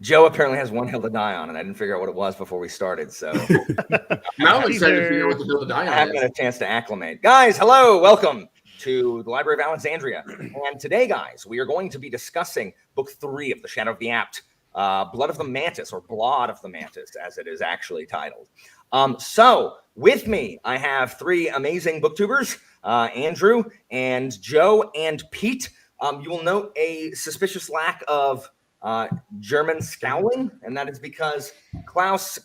Joe apparently has one hill to die on, and I didn't figure out what it was before we started. So now I'm excited to figure out what the hill to die on I haven't had a chance to acclimate. Guys, hello, welcome to the Library of Alexandria. And today, guys, we are going to be discussing book 3 of The Shadow of the Apt, Blood of the Mantis, or Blood of the Mantis, as it is actually titled. So with me, I have 3 amazing booktubers, Andrew and Joe and Pete. You will note a suspicious lack of German scowling, and that is because Klaus's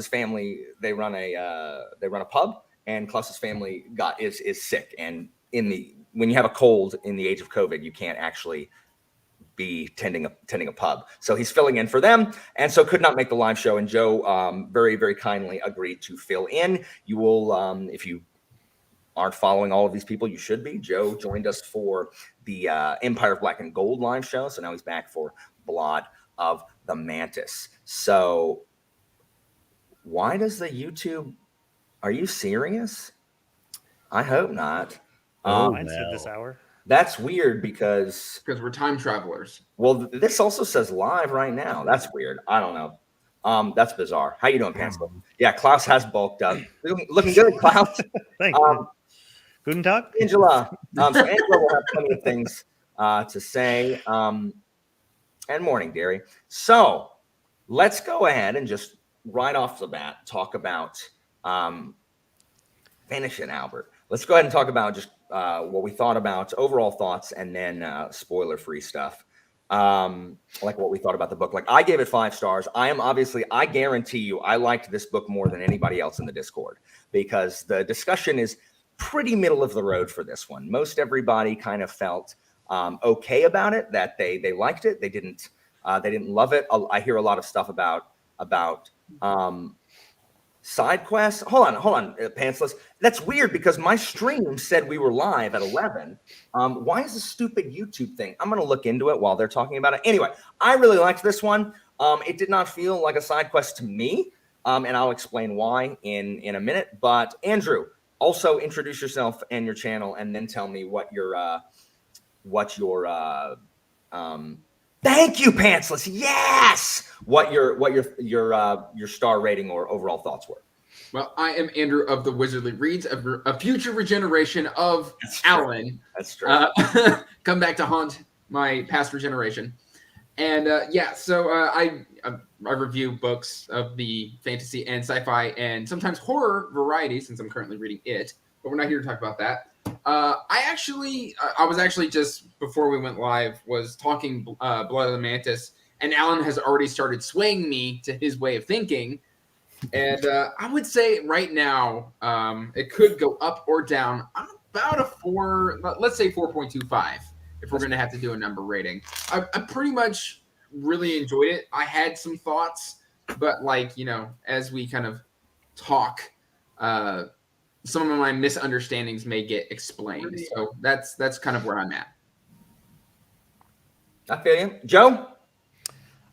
family, they run a pub, and Klaus's family is sick, and when you have a cold in the age of COVID, you can't actually be tending a pub. So he's filling in for them, and so could not make the live show. And Joe very, very kindly agreed to fill in. You will, if you aren't following all of these people, you should be. Joe joined us for the Empire of Black and Gold live show, so now he's back for Blood of the Mantis. So why does the YouTube? Are you serious? I hope not. Mine said this hour. That's weird because we're time travelers. Well, this also says live right now. That's weird. I don't know. That's bizarre. How you doing, Pencil? Yeah, Klaus has bulked up. Looking good, Klaus. Thank you. Guten Tag, Angela. So Angela will have plenty of things to say. And morning, Derry. So let's go ahead and just right off the bat talk about Finish It, Albert. Let's go ahead and talk about just what we thought about, overall thoughts, and then spoiler-free stuff. Like what we thought about the book. Like, I gave it 5 stars. I guarantee you, I liked this book more than anybody else in the Discord, because the discussion is pretty middle of the road for this one. Most everybody kind of felt okay about it, that they liked it. They didn't love it. I hear a lot of stuff about side quests. Hold on, Pantsless. That's weird because my stream said we were live at 11. Why is this stupid YouTube thing? I'm going to look into it while they're talking about it. Anyway, I really liked this one. It did not feel like a side quest to me, and I'll explain why in a minute. But Andrew, also introduce yourself and your channel, and then tell me what your thank you, Pantsless. Yes. What your star rating or overall thoughts were. Well, I am Andrew of the Wizardly Reads, a future regeneration of Alan. That's true. Come back to haunt my past regeneration. And so I review books of the fantasy and sci-fi and sometimes horror variety, since I'm currently reading it. But we're not here to talk about that. I was actually just before we went live was talking Blood of the Mantis, and Alan has already started swaying me to his way of thinking. And I would say right now it could go up or down. I'm about a 4, let's say 4.25, if we're going to have to do a number rating. I pretty much really enjoyed it. I had some thoughts, but as we kind of talk, some of my misunderstandings may get explained. So that's kind of where I'm at. I feel you. Joe?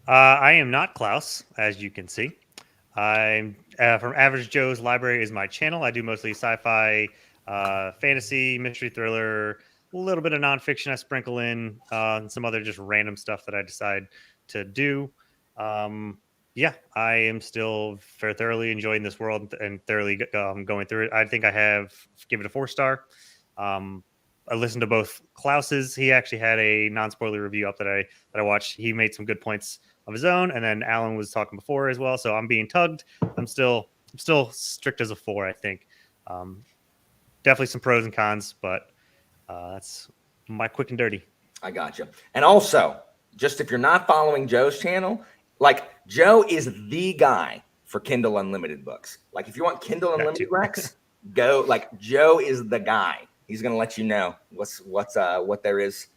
I am not Klaus, as you can see. I'm from Average Joe's Library is my channel. I do mostly sci-fi, fantasy, mystery thriller, a little bit of nonfiction I sprinkle in, and some other just random stuff that I decide to do. I am still thoroughly enjoying this world and thoroughly going through it. I think I have give it a 4-star. I listened to both Klaus's. He actually had a non-spoiler review up that I watched. He made some good points of his own, and then Alan was talking before as well. So I'm being tugged. I'm still strict as a 4. I think definitely some pros and cons, but that's my quick and dirty. I got you. And also, just if you're not following Joe's channel, like, Joe is the guy for Kindle Unlimited books. Like, if you want Kindle Unlimited Rex, go. Like, Joe is the guy. He's gonna let you know what there is,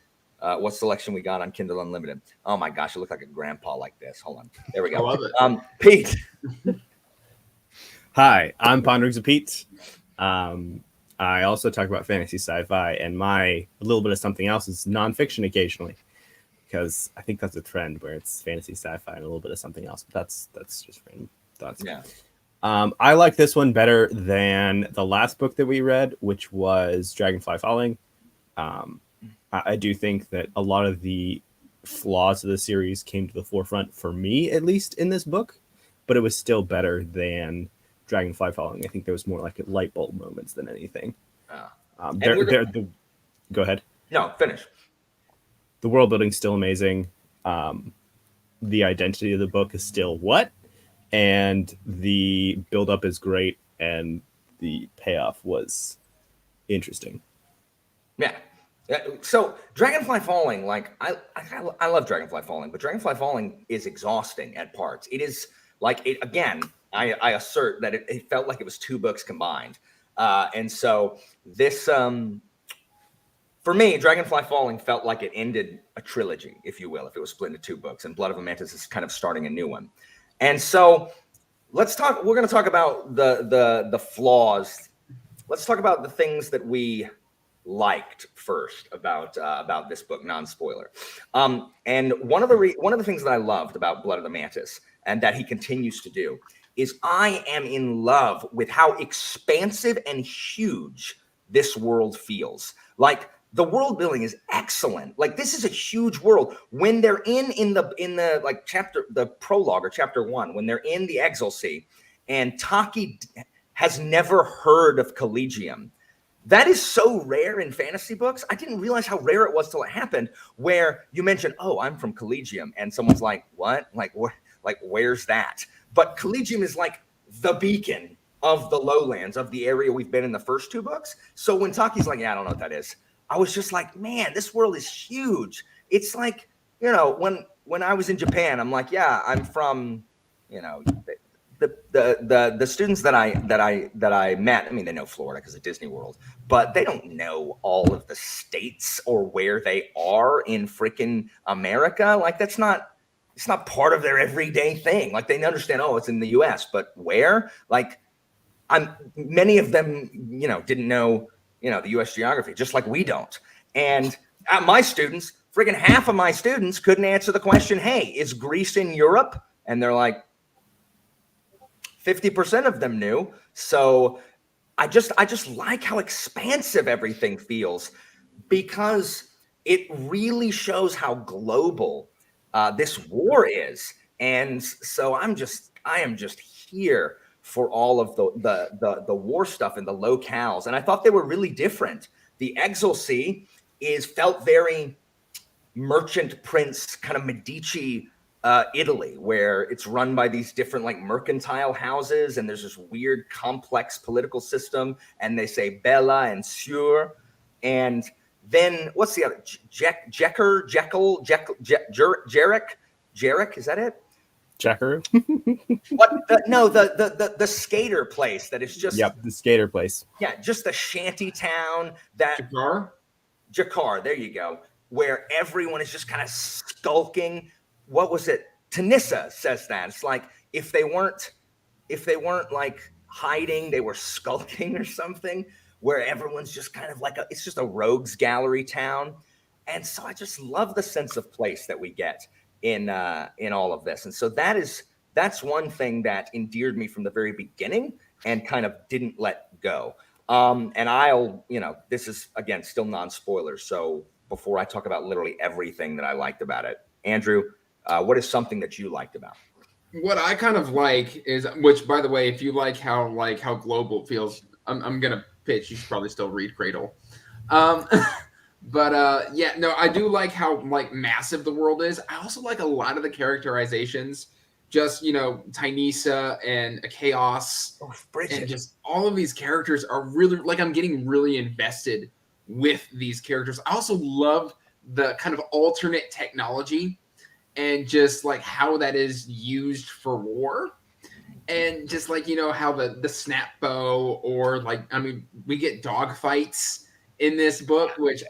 what selection we got on Kindle Unlimited. Oh my gosh, I look like a grandpa like this. Hold on, there we go. I love it. Pete. Hi, I'm Ponderings of Pete. I also talk about fantasy sci-fi, and my a little bit of something else is nonfiction occasionally, because I think that's a trend where it's fantasy sci-fi and a little bit of something else. But that's just random thoughts. Yeah. I like this one better than the last book that we read, which was Dragonfly Falling. I do think that a lot of the flaws of the series came to the forefront for me, at least in this book, but it was still better than Dragonfly Falling. I think there was more like light bulb moments than anything. Go ahead. No, finish. The world building's still amazing. The identity of the book is still what? And the build-up is great, and the payoff was interesting. Yeah. So Dragonfly Falling, like I love Dragonfly Falling, but Dragonfly Falling is exhausting at parts. It is like it again. I assert that it felt like it was 2 books combined, and so this for me, Dragonfly Falling felt like it ended a trilogy, if you will, if it was split into 2 books, and Blood of a Mantis is kind of starting a new one. And so let's talk. We're going to talk about the flaws. Let's talk about the things that we liked first about this book, non-spoiler. And one of the things that I loved about Blood of the Mantis, and that he continues to do, is I am in love with how expansive and huge this world feels. Like, the world building is excellent. Like, this is a huge world. When they're in the like chapter, the prologue or chapter 1, when they're in the Exilsea, and Taki has never heard of Collegium. That is so rare in fantasy books. I didn't realize how rare it was till it happened, where you mention, "Oh, I'm from Collegium," and someone's like, "What? Like, where's that?" But Collegium is like the beacon of the lowlands, of the area we've been in the first 2 books. So when Taki's like, "Yeah, I don't know what that is," I was just like, man, this world is huge. It's like, when I was in Japan, I'm like, yeah, I'm from, the students that I met. I mean, they know Florida because of Disney World, but they don't know all of the states or where they are in freaking America. Like, it's not part of their everyday thing. Like, they understand, oh, it's in the US, but where? Like, many of them, didn't know, the U.S. geography, just like we don't. And my students, friggin' half of my students couldn't answer the question, hey, is Greece in Europe? And they're like, 50% of them knew. So I just like how expansive everything feels, because it really shows how global this war is. And so I am just here for all of the war stuff and the locales. And I thought they were really different. The Exilsea felt very merchant prince, kind of Medici Italy, where it's run by these different like mercantile houses, and there's this weird complex political system, and they say Bella and Sur. And then what's the other? Jarek, is that it? Jackaroo? The skater place that is just the skater place. Yeah, just a shanty town that Jakar, there you go, where everyone is just kind of skulking. What was it? Tanissa says that. It's like if they weren't like hiding, they were skulking or something, where everyone's just kind of like it's just a rogues gallery town. And so I just love the sense of place that we get in all of this. And so that's one thing that endeared me from the very beginning and kind of didn't let go. And this is again still non-spoilers. So before I talk about literally everything that I liked about it, Andrew, what is something that you liked about it? What I kind of like is, which by the way, if you like how global it feels, I'm gonna pitch. You should probably still read Cradle. But I do like how like massive the world is. I also like a lot of the characterizations, just Tynisa and Chaos, and just all of these characters are really like, I'm getting really invested with these characters. I also love the kind of alternate technology and just like how that is used for war. And just like, how the snap bow, or like, I mean, we get dog fights in this book, which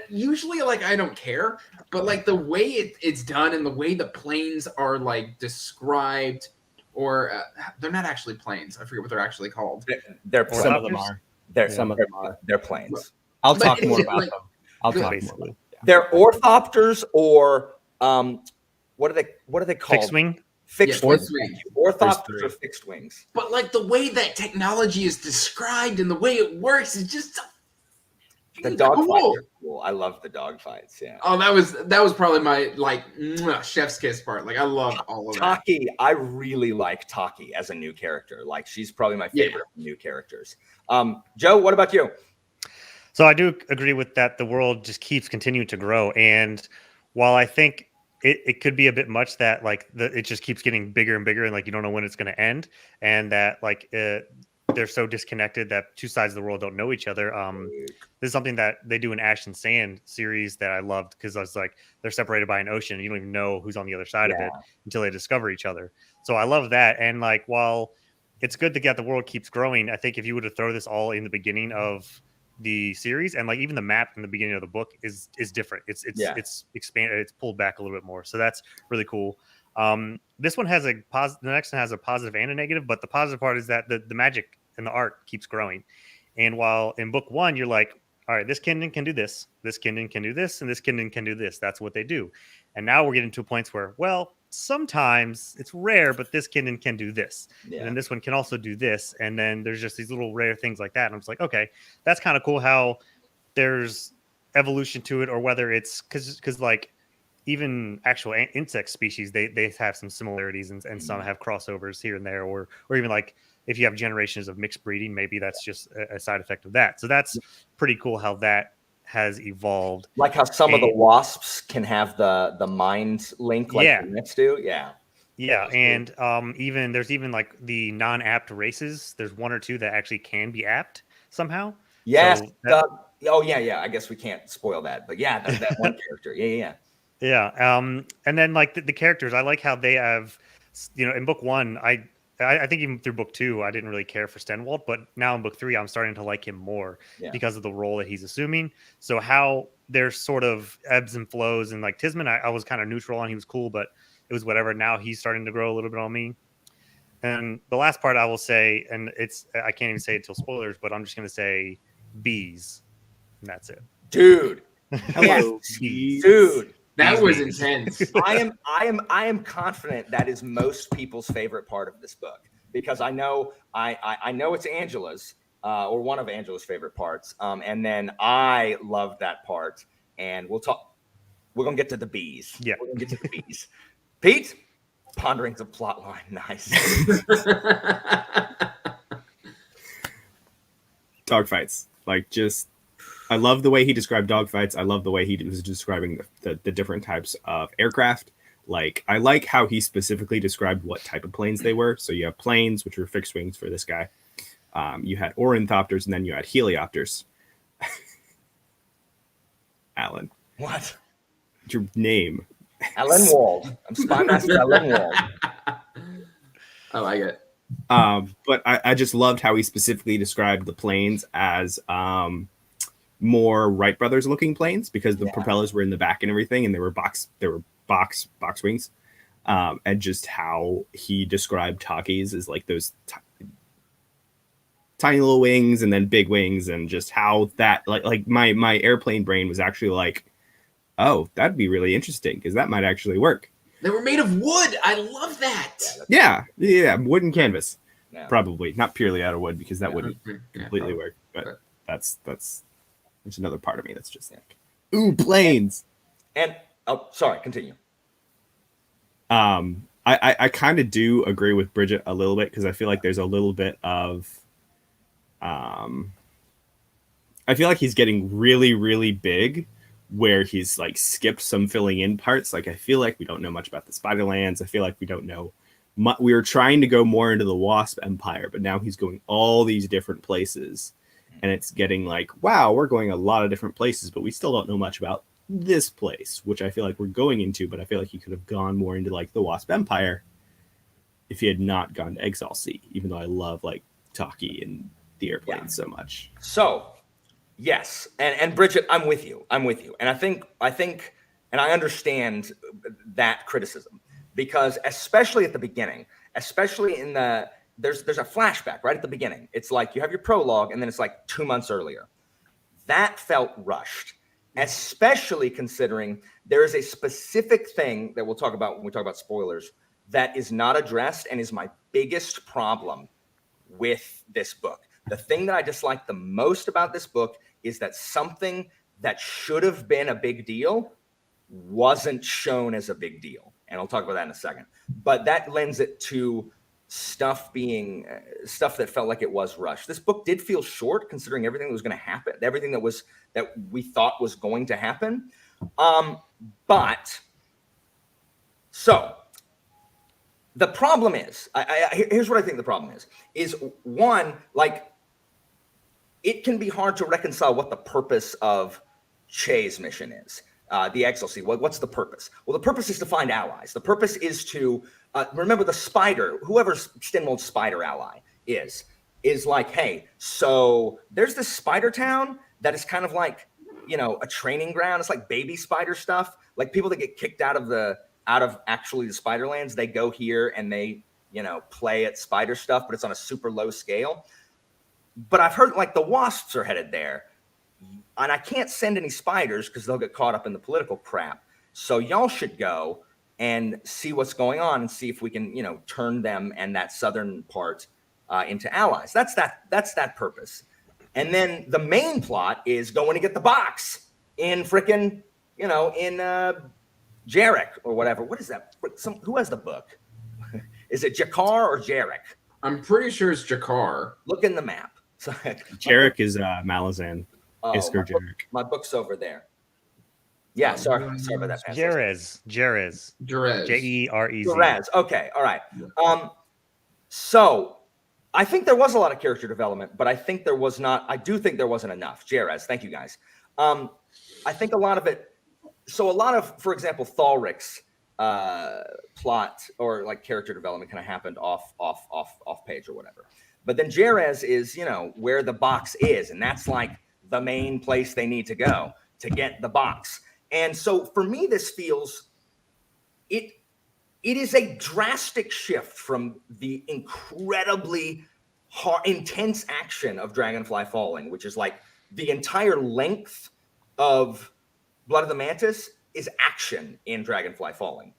usually like I don't care, but like the way it's done and the way the planes are like described, or they're not actually planes. I forget what they're actually called. They're some of them are. They're planes. I'll talk more about them. I'll talk basically. more. Yeah. They're orthopters, or what are they called? Fixed wing. Fixed wings. Orthopters or fixed wings. But like the way that technology is described and the way it works is just so The dog fights Cool. are cool. I love the dog fights. Yeah. Oh, that was probably my chef's kiss part. Like I love all of that. Taki, I really like Taki as a new character. Like she's probably my favorite new characters. Joe, what about you? So I do agree with that. The world just keeps continuing to grow, and while I think it could be a bit much that like it just keeps getting bigger and bigger, and like you don't know when it's going to end, and that like they're so disconnected that two sides of the world don't know each other. This is something that they do in Ash and Sand series that I loved because I was like they're separated by an ocean, and you don't even know who's on the other side of it until they discover each other. So I love that, and like while it's good to get the world keeps growing, I think if you were to throw this all in the beginning of the series and like even the map in the beginning of the book is different. It's expanded, it's pulled back a little bit more. So that's really cool. This one has the next one has a positive and a negative, but the positive part is that the magic and the art keeps growing. And while in book one, you're like, all right, this Kindon can do this Kindon can do this, and this Kindon can do this. That's what they do. And now we're getting to points where, well, sometimes it's rare, but this Kindon can do this. Yeah. And then this one can also do this. And then there's just these little rare things like that. And I'm just like, okay, that's kind of cool how there's evolution to it, or whether it's because like even actual insect species, they have some similarities and some have crossovers here and there, or even like if you have generations of mixed breeding, maybe that's just a side effect of that. So that's pretty cool how that has evolved. Like how some of the wasps can have the mind link like the nets do. Yeah. And even there's even like the non-apt races. There's one or two that actually can be apt somehow. Yes. So I guess we can't spoil that, but that one character. Yeah. And then like the characters, I like how they have, in book one, I think even through book two, I didn't really care for Stenwald, but now in book three, I'm starting to like him more because of the role that he's assuming. So how there's sort of ebbs and flows, and like Tisman, I was kind of neutral on. He was cool, but it was whatever. Now he's starting to grow a little bit on me. And the last part I will say, and I can't even say it till spoilers, but I'm just going to say bees. And that's it. Dude. Hello, bees. Dude. That was intense. I am confident that is most people's favorite part of this book, because I know it's Angela's or one of Angela's favorite parts. And then I love that part, and we're gonna get to the bees. Yeah. We're gonna get to the bees. Pete, ponderings of plot line. Nice. Dogfights. I love the way he described dogfights. I love the way he was describing the different types of aircraft. Like, I like how he specifically described what type of planes they were. So you have planes, which are fixed wings for this guy. You had ornithopters, and then you had heliopters. But What? Your name? Alan Wald. I'm Spy Master Alan Wald. I like it. But I just loved how he specifically described the planes as more Wright Brothers looking planes, because the propellers were in the back and everything, and they were box wings. And just how he described Takis as like those tiny little wings and then big wings, and just how that like my airplane brain was actually like, oh, that'd be really interesting because that might actually work. They were made of wood. I love that. Yeah, wood and canvas. Yeah. Probably not purely out of wood, because that wouldn't completely work. But that's there's another part of me that's just like, ooh, planes. And sorry, continue. I kind of do agree with Bridget a little bit, because I feel like there's a little bit of I feel like he's getting really, really big, where he's like skipped some filling in parts. Like, I feel like we don't know much about the Spiderlands. I feel like we don't know. We were trying to go more into the Wasp Empire, but now he's going all these different places. And it's getting like, wow, we're going a lot of different places, but we still don't know much about this place, which I feel like we're going into. But I feel like he could have gone more into like the Wasp Empire if he had not gone to Exile Sea, even though I love like Taki and the airplane so much. So, yes. And Bridget, I'm with you. And I think, and I understand that criticism, because especially at the beginning, especially in there's a flashback right at the beginning. It's like you have your prologue, and then it's like 2 months earlier. That felt rushed, especially considering there is a specific thing that we'll talk about when we talk about spoilers that is not addressed, and is my biggest problem with this book. The thing that I dislike the most about this book is that something that should have been a big deal wasn't shown as a big deal. And I'll talk about that in a second. But that lends it to stuff being stuff that felt like it was rushed. This book did feel short considering everything that was going to happen, everything that we thought was going to happen. But so the problem is, here's what I think the problem is one, like, it can be hard to reconcile what the purpose of Che's mission is. The Excelsior, what's the purpose? Well, the purpose is to find allies. The purpose is to remember the spider, whoever Stinmold's spider ally is like, hey, so there's this spider town that is kind of like, you know, a training ground. It's like baby spider stuff. Like people that get kicked out of actually the Spiderlands, they go here and they, you know, play at spider stuff, but it's on a super low scale. But I've heard like the wasps are headed there. And I can't send any spiders because they'll get caught up in the political crap. So y'all should go and see what's going on and see if we can, you know, turn them and that southern part into allies. That's that purpose. And then the main plot is going to get the box in frickin', you know, in Jarek or whatever. What is that? Who has the book? Is it Jakar or Jarek? I'm pretty sure it's Jakar. Look in the map. Jarek is Malazan. Isker Jarek. My book's over there. Yeah, sorry about that. Jerez. Jerez. Jerez. Jerez. Okay, all right. So I think there was a lot of character development, but I think there was not. I do think there wasn't enough. Jerez. Thank you guys. I think a lot of it. So a lot of, for example, Thalric's plot or like character development kind of happened off page or whatever. But then Jerez is, you know, where the box is, and that's like the main place they need to go to get the box. And so for me, this feels it is a drastic shift from the incredibly intense action of Dragonfly Falling, which is like the entire length of Blood of the Mantis is action in Dragonfly Falling.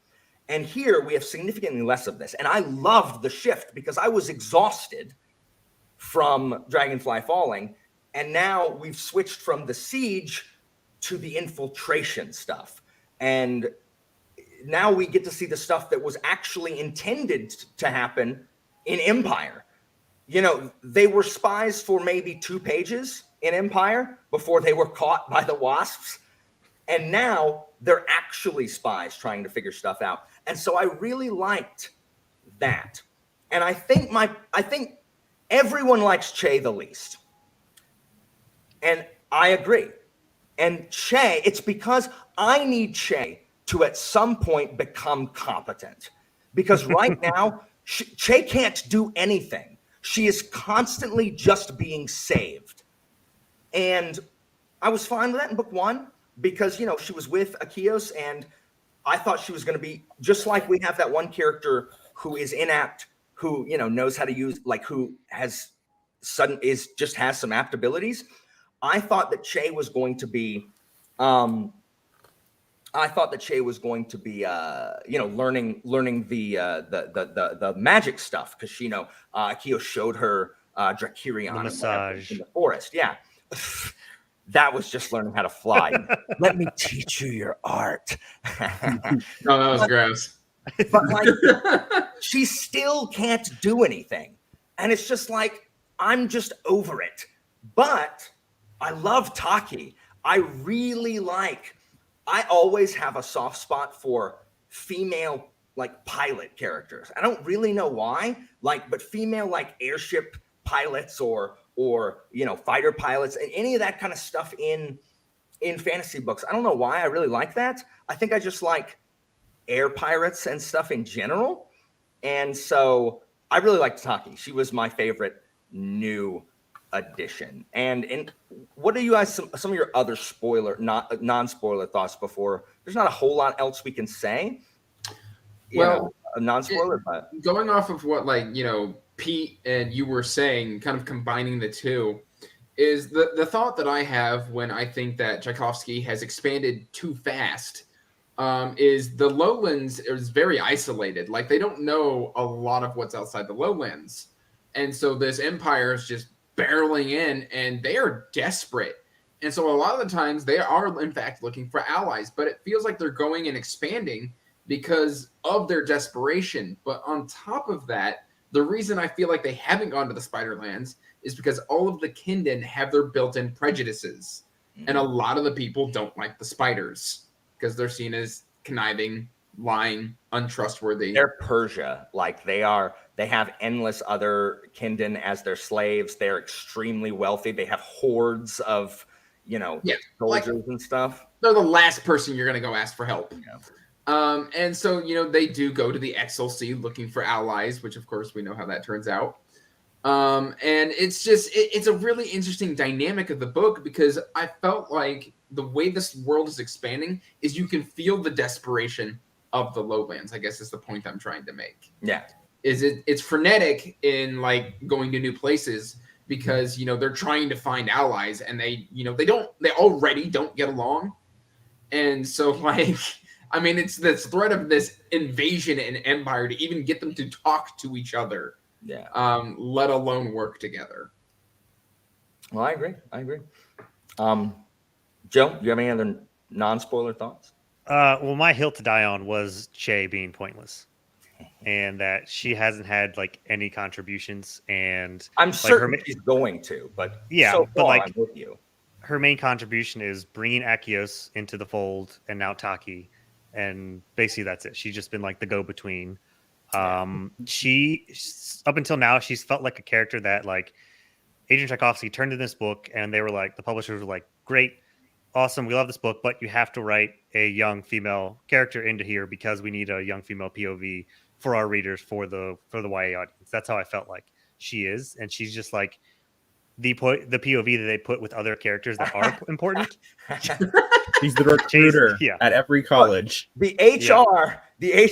And here we have significantly less of this. And I loved the shift because I was exhausted from Dragonfly Falling. And now we've switched from the siege to the infiltration stuff. And now we get to see the stuff that was actually intended to happen in Empire. You know, they were spies for maybe 2 pages in Empire before they were caught by the wasps. And now they're actually spies trying to figure stuff out. And so I really liked that. And I think everyone likes Che the least. And I agree. And Che, it's because I need Che to at some point become competent. Because right now, Che can't do anything. She is constantly just being saved. And I was fine with that in book 1 because, you know, she was with Akios and I thought she was going to be just like we have that one character who is inept, who, you know, knows how to use, like who has just has some apt abilities. I thought that Che was going to be, learning the magic stuff because you know Akio showed her Drakirion massage in the forest. Yeah, that was just learning how to fly. Let me teach you your art. Oh, that was gross. But like, she still can't do anything, and it's just like I'm just over it. But I love Taki. I really like. I always have a soft spot for female like pilot characters. I don't really know why, but female like airship pilots or you know fighter pilots and any of that kind of stuff in fantasy books. I don't know why I really like that. I think I just like air pirates and stuff in general. And so I really liked Taki. She was my favorite new addition. And what are you guys some of your other non-spoiler thoughts before? There's not a whole lot else we can say. A non-spoiler, but going off of what Pete and you were saying, kind of combining the two, is the thought that I have when I think that Tchaikovsky has expanded too fast. Is the lowlands is very isolated. Like they don't know a lot of what's outside the lowlands. And so this empire is just barreling in and they are desperate. And so a lot of the times they are, in fact, looking for allies, but it feels like they're going and expanding because of their desperation. But on top of that, the reason I feel like they haven't gone to the Spiderlands is because all of the Kindin have their built-in prejudices. And a lot of the people don't like the spiders because they're seen as conniving, lying, untrustworthy. They're Persia. Like they have endless other Kindin as their slaves. They're extremely wealthy. They have hordes of, soldiers and stuff. They're the last person you're going to go ask for help. Yeah. And so, they do go to the XLC looking for allies, which of course we know how that turns out. And it's just, it's a really interesting dynamic of the book because I felt like the way this world is expanding is you can feel the desperation of the lowlands, I guess is the point I'm trying to make. Yeah. It's frenetic in like going to new places because, they're trying to find allies and they already don't get along. And so like, I mean, it's this threat of this invasion and empire to even get them to talk to each other. Yeah. Let alone work together. Well, I agree. Joe, do you have any other non-spoiler thoughts? Well, my hill to die on was Che being pointless, and that she hasn't had like any contributions. And I'm like, certain she's going to, but yeah, so but far, like I'm with you. Her main contribution is bringing Akios into the fold, and now Taki, and basically that's it. She's just been like the go-between. She up until now she's felt like a character that like Adrian Tchaikovsky turned in this book, and they were like, the publishers were like, great, awesome, we love this book, but you have to write a young female character into here because we need a young female POV for our readers, for the YA audience. That's how I felt like she is, and she's just like the POV that they put with other characters that are important. He's the recruiter at every college. The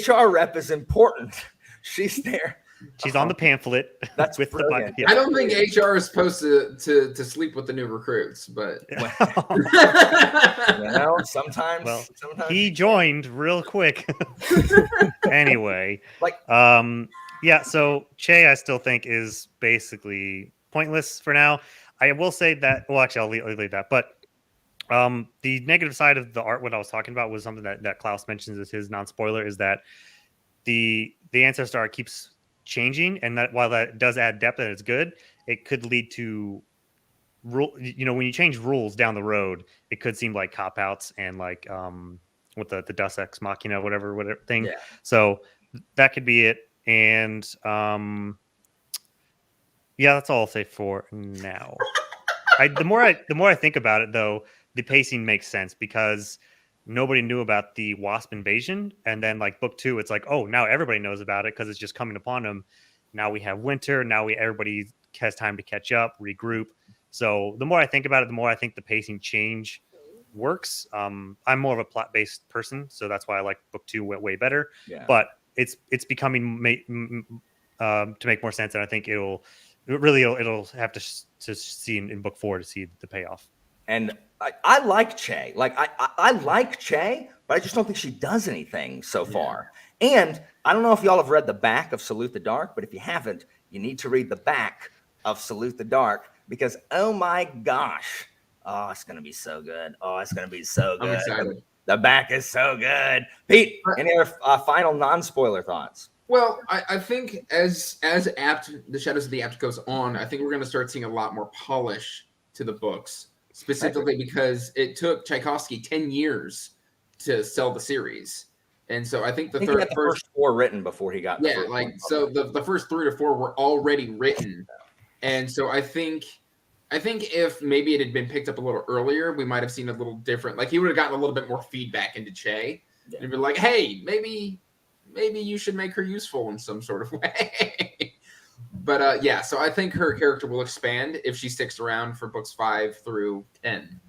HR rep is important. She's there. She's on the pamphlet. That's with brilliant. I don't think HR is supposed to sleep with the new recruits, but sometimes. Well, he joined real quick. Anyway, so Che, I still think is basically pointless for now. I will say that. Well, actually, I'll leave that. But the negative side of the art, what I was talking about, was something that Klaus mentions as his non-spoiler, is that the ancestor art keeps changing, and that while that does add depth and it's good, it could lead to when you change rules down the road, it could seem like cop outs and like with the Deus Ex Machina, whatever thing. Yeah. So that could be it. And that's all I'll say for now. The more I think about it, though, the pacing makes sense because nobody knew about the Wasp invasion, and then like book 2, it's like, oh, now everybody knows about it because it's just coming upon them. Now we have winter. Now everybody has time to catch up, regroup. So the more I think about it, the more I think the pacing change works. I'm more of a plot-based person, so that's why I like book 2 way better. Yeah. But it's becoming to make more sense, and I think it'll have to see in book 4 to see the payoff. And I like Che. Like I like Che, but I just don't think she does anything so far. And I don't know if y'all have read the back of Salute the Dark, but if you haven't, you need to read the back of Salute the Dark because oh my gosh, it's gonna be so good. It's gonna be so good. I'm excited. The back is so good. Pete, any other final non-spoiler thoughts? Well, I think as the Shadows of the Apt goes on, I think we're going to start seeing a lot more polish to the books, specifically because it took Tchaikovsky 10 years to sell the series. And so I think he had the first 4 written before he got the the first 3 to 4 were already written. And so I think if maybe it had been picked up a little earlier, we might have seen a little different. Like he would have gotten a little bit more feedback into Che and be like, hey, maybe you should make her useful in some sort of way. But so I think her character will expand if she sticks around for books 5 through 10.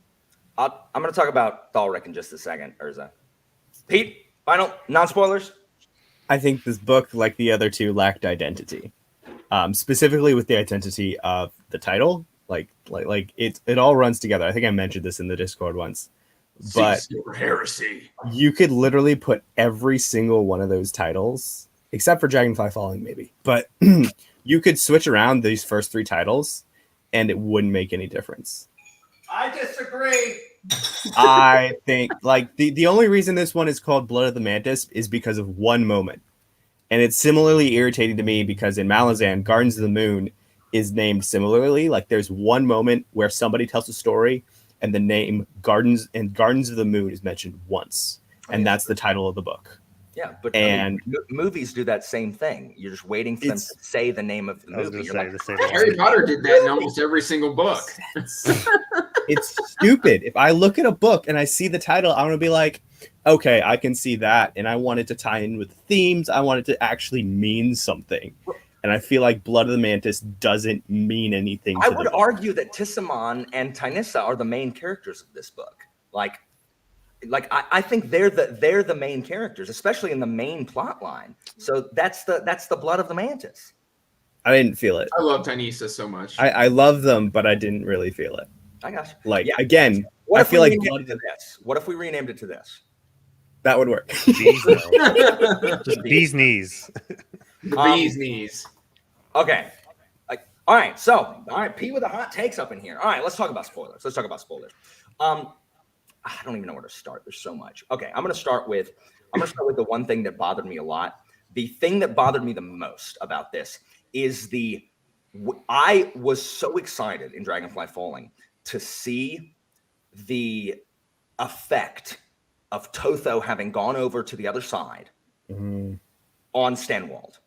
I'm going to talk about Thalric in just a second, Urza. Pete, final non-spoilers? I think this book, like the other 2, lacked identity. Specifically with the identity of the title. Like it all runs together. I think I mentioned this in the Discord once. But heresy. You could literally put every single one of those titles, except for Dragonfly Falling, maybe. But you could switch around these first 3 titles, and it wouldn't make any difference. I disagree. I think like the only reason this one is called Blood of the Mantis is because of one moment. And it's similarly irritating to me because in Malazan, Gardens of the Moon is named similarly. Like there's one moment where somebody tells a story and the name Gardens of the Moon is mentioned once. And that's the title of the book. Yeah, but and movies do that same thing. You're just waiting for them to say the name of the movie. You're like, Harry Potter did that in almost every single book. It's stupid. If I look at a book and I see the title, I'm going to be like, okay, I can see that. And I want it to tie in with themes. I want it to actually mean something. And I feel like Blood of the Mantis doesn't mean anything. I would argue that Tissamon and Tynissa are the main characters of this book. Like I think they're the main characters, especially in the main plot line. So that's the Blood of the Mantis. I didn't feel it. I love Tynissa so much. I love them, but I didn't really feel it. I got you. Like again, I feel like what if we renamed it to this? That would work. Just bee's knees. The bee's knees. Okay. All right. P with the hot takes up in here. All right, let's talk about spoilers. I don't even know where to start. There's so much. Okay, I'm gonna start with the one thing that bothered me a lot. The thing that bothered me the most about this is I was so excited in Dragonfly Falling to see the effect of Totho having gone over to the other side on Stenwald,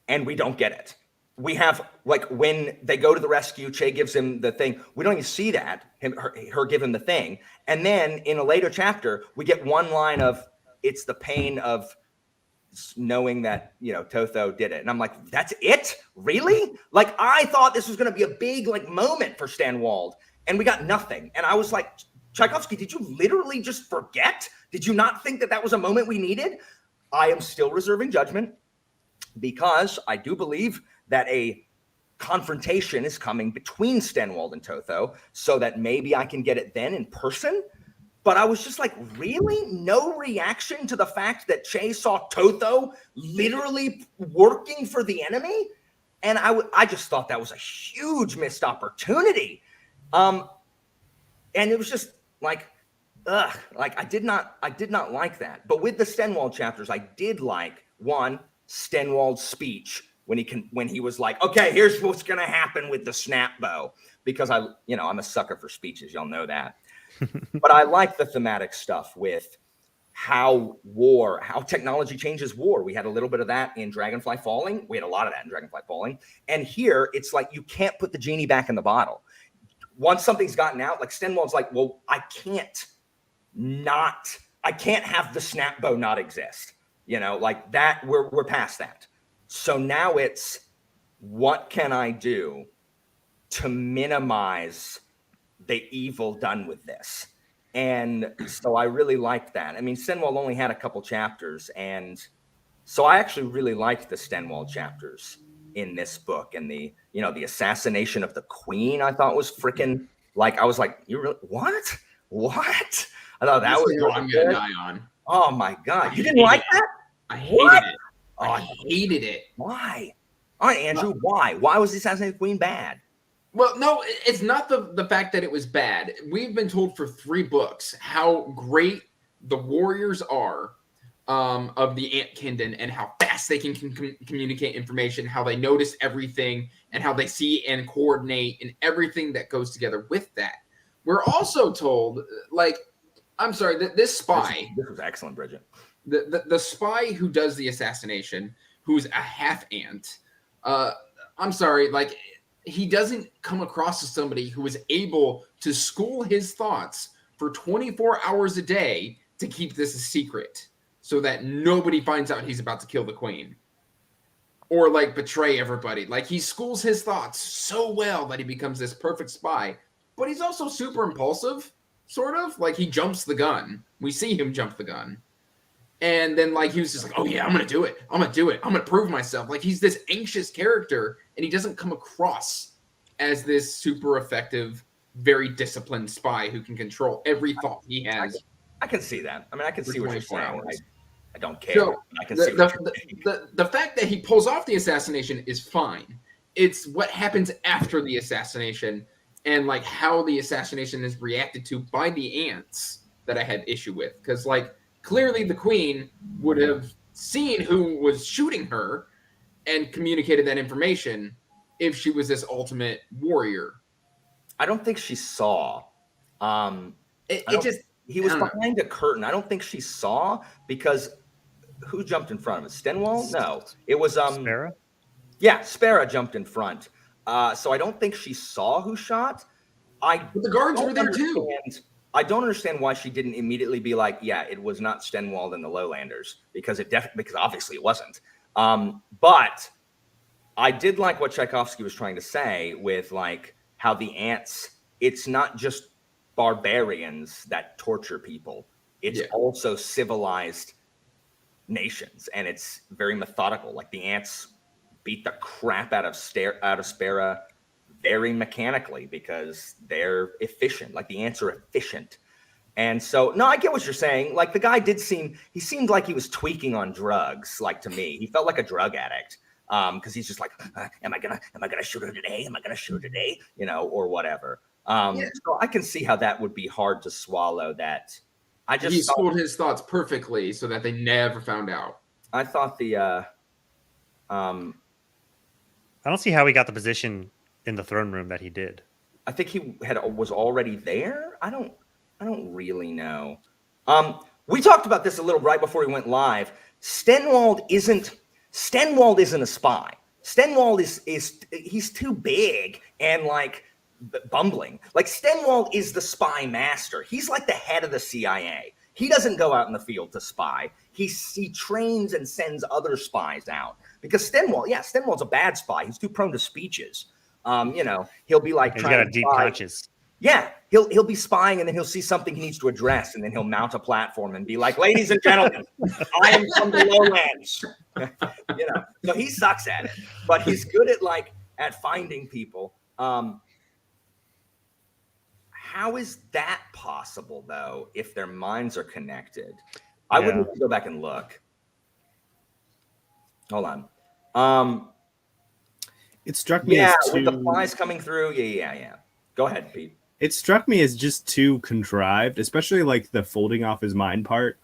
and we don't get it. We have, like, when they go to the rescue, Che gives him the thing. We don't even see that, her give him the thing. And then in a later chapter, we get one line of, it's the pain of knowing that, Totho did it. And I'm like, that's it? Really? Like, I thought this was going to be a big, moment for Stenwald. And we got nothing. And I was like, Tchaikovsky, did you literally just forget? Did you not think that was a moment we needed? I am still reserving judgment because I do believe that a confrontation is coming between Stenwald and Totho so that maybe I can get it then in person. But I was just like, really? No reaction to the fact that Che saw Totho literally working for the enemy? And I just thought that was a huge missed opportunity. And it was just like, I did not like that. But with the Stenwald chapters, I did like Stenwald's speech when he was like, okay, here's what's going to happen with the snap bow, because I'm a sucker for speeches. Y'all know that. But I like the thematic stuff with how technology changes war. We had a little bit of that in Dragonfly Falling. We had a lot of that in Dragonfly Falling. And here it's like, you can't put the genie back in the bottle. Once something's gotten out, like Stenwald's like, well, I can't have the snap bow not exist. Like that, we're past that. So now it's, what can I do to minimize the evil done with this? And so I really liked that. I mean, Stenwald only had a couple chapters, and so I actually really liked the Stenwald chapters in this book. And the assassination of the queen, I thought was freaking, I was like, you really, what? I thought that was what I'm gonna die on. Oh my God. You didn't like that? I hated it. I hated it. Why? All right, Andrew, why? Why was the assassination of the queen bad? Well, no, it's not the fact that it was bad. We've been told for 3 books how great the warriors are of the Ant Kingdom and how fast they can communicate information, how they notice everything, and how they see and coordinate and everything that goes together with that. We're also told, I'm sorry, that this spy... This was excellent, Bridget. The spy who does the assassination, who's a half-ant, I'm sorry, he doesn't come across as somebody who is able to school his thoughts for 24 hours a day to keep this a secret so that nobody finds out he's about to kill the queen or betray everybody. He schools his thoughts so well that he becomes this perfect spy, but he's also super impulsive, sort of. He jumps the gun. We see him jump the gun. And then, he was just like, oh, yeah, I'm going to do it. I'm going to prove myself. He's this anxious character, and he doesn't come across as this super effective, very disciplined spy who can control every thought he has. I can see that. I mean, I can see what you're saying. I don't care. So I can see the fact that he pulls off the assassination is fine. It's what happens after the assassination and like how the assassination is reacted to by the ants that I had issue with. Because like clearly the queen would have seen who was shooting her and communicated that information if she was this ultimate warrior. I don't think she saw. He was behind a curtain. I don't think she saw, because who jumped in front of it? Stenwall? No, it was Sparrow? Yeah, Sparrow jumped in front. So I don't think she saw who shot. But the guards were there too. I don't understand why she didn't immediately be like, yeah, it was not Stenwald and the Lowlanders, because because obviously it wasn't. But I did like what Tchaikovsky was trying to say with like how the ants, it's not just barbarians that torture people. It's also civilized nations, and it's very methodical. Like the ants beat the crap out of Sparrow very mechanically because they're efficient. Like the ants are efficient. And so, no, I get what you're saying. Like the guy he seemed like he was tweaking on drugs. Like to me, he felt like a drug addict. Because he's just like, am I gonna shoot her today? Am I gonna shoot her today? You know, or whatever. So I can see how that would be hard to swallow. That he schooled his thoughts perfectly so that they never found out. I thought I don't see how he got the position in the throne room that he did. I think he was already there. I don't really know. We talked about this a little right before we went live. Stenwald isn't a spy. Stenwald he's too big and like bumbling. Like Stenwald is the spy master. He's like the head of the CIA. He doesn't go out in the field to spy. He trains and sends other spies out. Because Stenwald's a bad spy. He's too prone to speeches. He'll be like, he's got a deep conscience. Yeah, he'll be spying, and then he'll see something he needs to address, and then he'll mount a platform and be like, "Ladies and gentlemen, I am from the lowlands." So he sucks at it, but he's good at finding people. How is that possible, though, if their minds are connected? I would need to go back and look. Hold on. It struck me as with the flies coming through. Yeah. Go ahead, Pete. It struck me as just too contrived, especially like the folding off his mind part.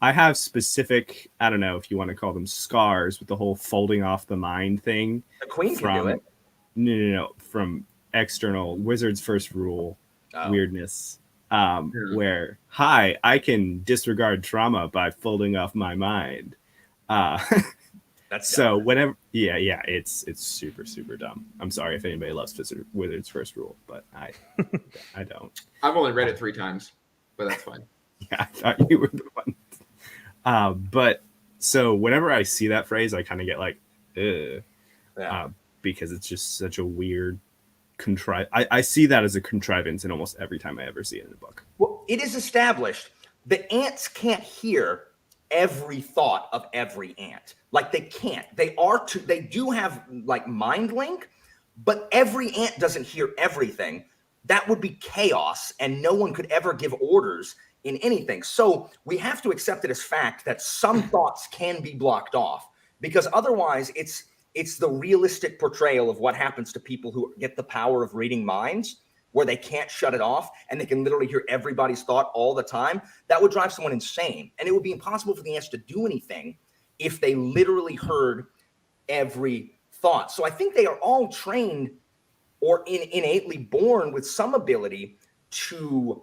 I have specific, I don't know if you want to call them scars with the whole folding off the mind thing. The queen can do it. No. From external Wizard's First Rule weirdness, where, hi, I can disregard trauma by folding off my mind. That's so whenever, it's super, super dumb. I'm sorry if anybody loves Wizard's First Rule, but I don't. I've only read it 3 times, but that's fine. Yeah, I thought you were the one. But so whenever I see that phrase, I kind of get like, because it's just such a weird I see that as a contrivance in almost every time I ever see it in a book. Well, it is established the ants can't hear every thought of every ant. Like they can't. They do have like mind link, but every ant doesn't hear everything. That would be chaos, and no one could ever give orders in anything. So we have to accept it as fact that some thoughts can be blocked off, because otherwise it's the realistic portrayal of what happens to people who get the power of reading minds, where they can't shut it off and they can literally hear everybody's thought all the time. That would drive someone insane. And it would be impossible for the ants to do anything if they literally heard every thought. So I think they are all trained or innately born with some ability to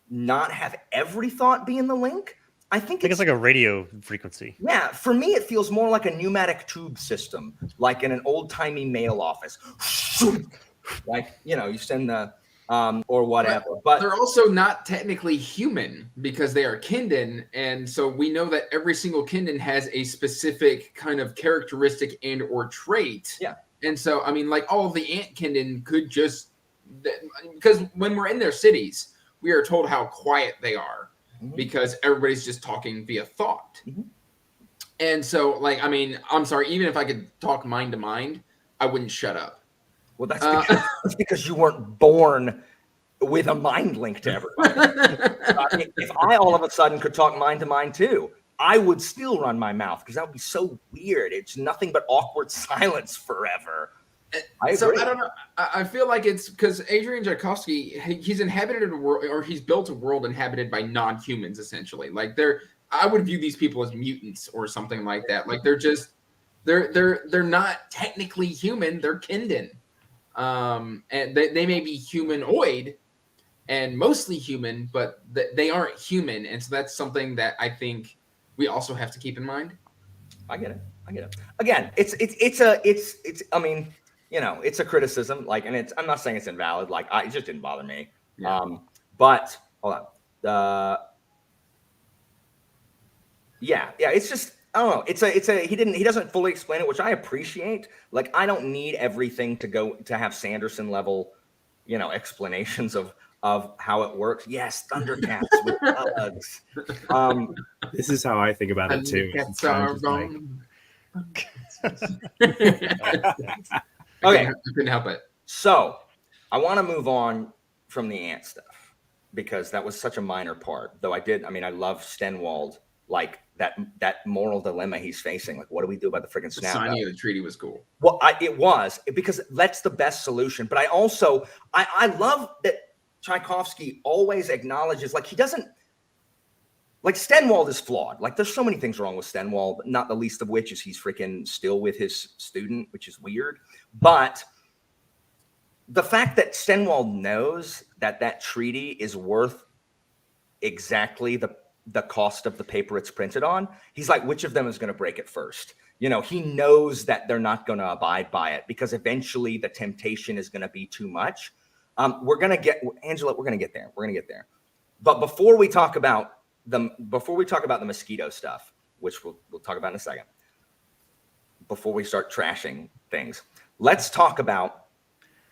not have every thought be in the link. I think it's like a radio frequency. Yeah, for me, it feels more like a pneumatic tube system, like in an old-timey mail office. Like, you send the, or whatever. But they're also not technically human because they are Kindin. And so we know that every single Kindin has a specific kind of characteristic and or trait. Yeah. And so, I mean, like all of the ant Kindin could just, because when we're in their cities, we are told how quiet they are. Mm-hmm. Because everybody's just talking via thought. Mm-hmm. And so, like, I mean, I'm sorry, even if I could talk mind to mind, I wouldn't shut up. Well, that's because you weren't born with a mind link to everybody. If I all of a sudden could talk mind to mind too, I would still run my mouth because that would be so weird. It's nothing but awkward silence forever. I agree. So I don't know. I feel like it's because Adrian Tchaikovsky, he's inhabited a world, or he's built a world inhabited by non-humans, essentially. Like I would view these people as mutants or something like that. Like they're not technically human. They're Kindin, and they may be humanoid and mostly human, but they aren't human, and so that's something that I think we also have to keep in mind. I get it. Again, it's I mean, it's a criticism, like, and I'm not saying it's invalid. Like, it just didn't bother me. Yeah. But hold on. Yeah, it's just, I don't know. He doesn't fully explain it, which I appreciate. Like, I don't need everything to have Sanderson level, explanations of how it works. Yes, Thundercats with bugs. This is how I think about it too. Cats are wrong. Okay. I couldn't help it. So I want to move on from the ant stuff because that was such a minor part. Though I love Stenwald, like that moral dilemma he's facing. Like, what do we do about the freaking snap? Signing of the treaty was cool. Well, it was, because that's the best solution. But I also I love that Tchaikovsky always acknowledges, like, he doesn't, like, Stenwald is flawed. Like, there's so many things wrong with Stenwald, not the least of which is he's freaking still with his student, which is weird. But the fact that Stenwald knows that treaty is worth exactly the cost of the paper it's printed on, he's like, which of them is going to break it first? He knows that they're not going to abide by it because eventually the temptation is going to be too much. We're going to get, Angela, we're going to get there. But before we talk about the mosquito stuff, which we'll talk about in a second, before we start trashing things, let's talk about,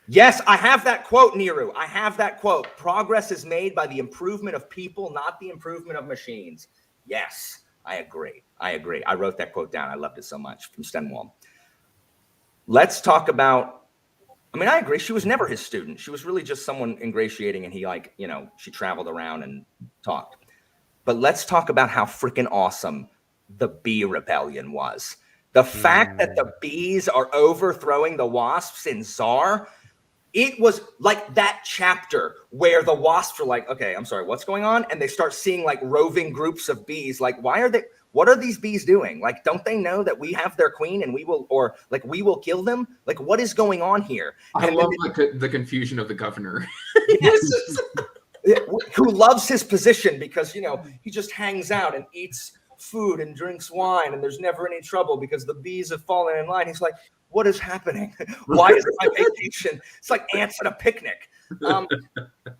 yes, I have that quote, Niru. I have that quote. Progress is made by the improvement of people, not the improvement of machines. Yes, I agree. I wrote that quote down. I loved it so much, from Stenwald. Let's talk about, I agree. She was never his student. She was really just someone ingratiating, and he, she traveled around and talked. But let's talk about how freaking awesome the bee rebellion was. The fact that the bees are overthrowing the wasps in Tsar, it was like that chapter where the wasps are like, okay, I'm sorry, what's going on? And they start seeing like roving groups of bees. Like, what are these bees doing? Like, don't they know that we have their queen and we will kill them? Like, what is going on here? I love the confusion of the governor. Who loves his position because, he just hangs out and eats food and drinks wine and there's never any trouble because the bees have fallen in line. He's like, what is happening? Why is my vacation? It's like ants at a picnic. But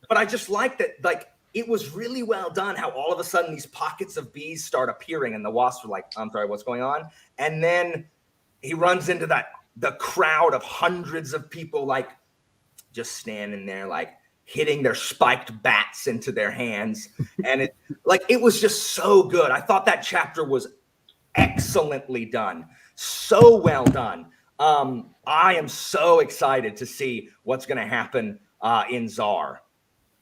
I just like that, like, it was really well done how all of a sudden these pockets of bees start appearing and the wasps are like, I'm sorry, what's going on? And then he runs into the crowd of hundreds of people, like, just standing there, like, hitting their spiked bats into their hands. And it was just so good. I thought that chapter was excellently done. So well done. I am so excited to see what's going to happen in Tsar.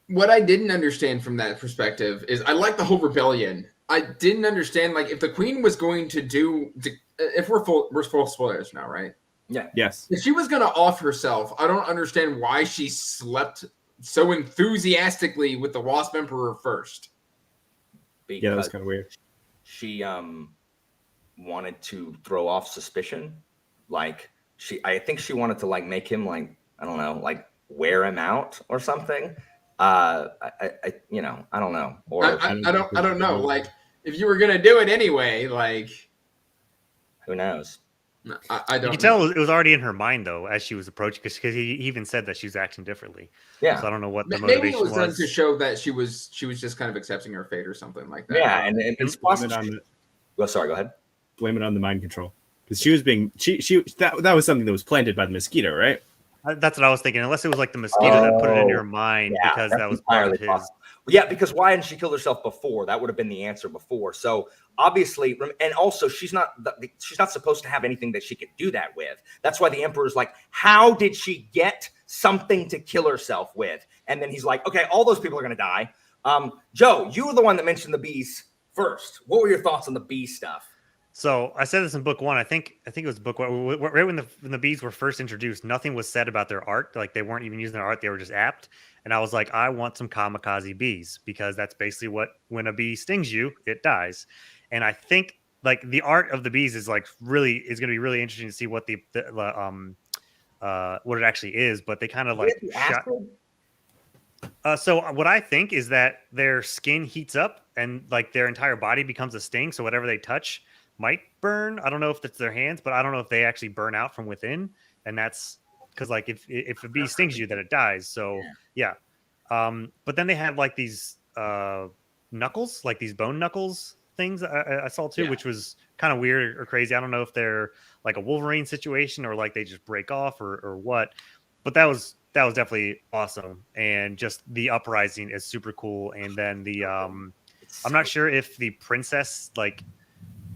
What I didn't understand from that perspective is I like the whole rebellion. I didn't understand, like, if the queen was going to do, if we're full spoilers now, right? Yeah. Yes. If she was going to off herself, I don't understand why she slept so enthusiastically with the Wasp Emperor first. Because that was kind of weird. She wanted to throw off suspicion. Like, I think she wanted to, like, make him, like, I don't know, like, wear him out or something. I don't know. Or I don't know. Like, if you were gonna do it anyway, like, who knows? I don't. You can tell it was already in her mind though as she was approaching, because he even said that she was acting differently. Yeah. So I don't know what the motivation maybe it was done was. to show that she was just kind of accepting her fate or something like that. Yeah, and it's possible. Well, sorry, go ahead. Blame it on the mind control, because she was being that was something that was planted by the mosquito, right? That's what I was thinking. Unless it was like the mosquito that put it in your mind, because that was part of his. Possible. Yeah, because why hadn't she killed herself before? That would have been the answer before. So obviously, and also she's not supposed to have anything that she could do that with. That's why the Emperor's like, how did she get something to kill herself with? And then he's like, okay, all those people are going to die. Joe, you were the one that mentioned the bees first. What were your thoughts on the bee stuff? So I said this in book one. I think it was book one. Right when the bees were first introduced, nothing was said about their art. Like they weren't even using their art; they were just apt. And I was like, I want some kamikaze bees because that's basically what when a bee stings you, it dies. And I think like the art of the bees is like really is going to be really interesting to see what what it actually is. But they kind of like shot. So what I think is that their skin heats up and like their entire body becomes a sting. So whatever they touch might burn. I don't know if it's their hands, but I don't know if they actually burn out from within. And that's because like if a bee stings you, then it dies. So yeah. But then they have like these knuckles, like these bone knuckles things I saw too, which was kind of weird or crazy. I don't know if they're like a Wolverine situation or like they just break off or what. But that was definitely awesome, and just the uprising is super cool. And then the I'm not sure if the princess like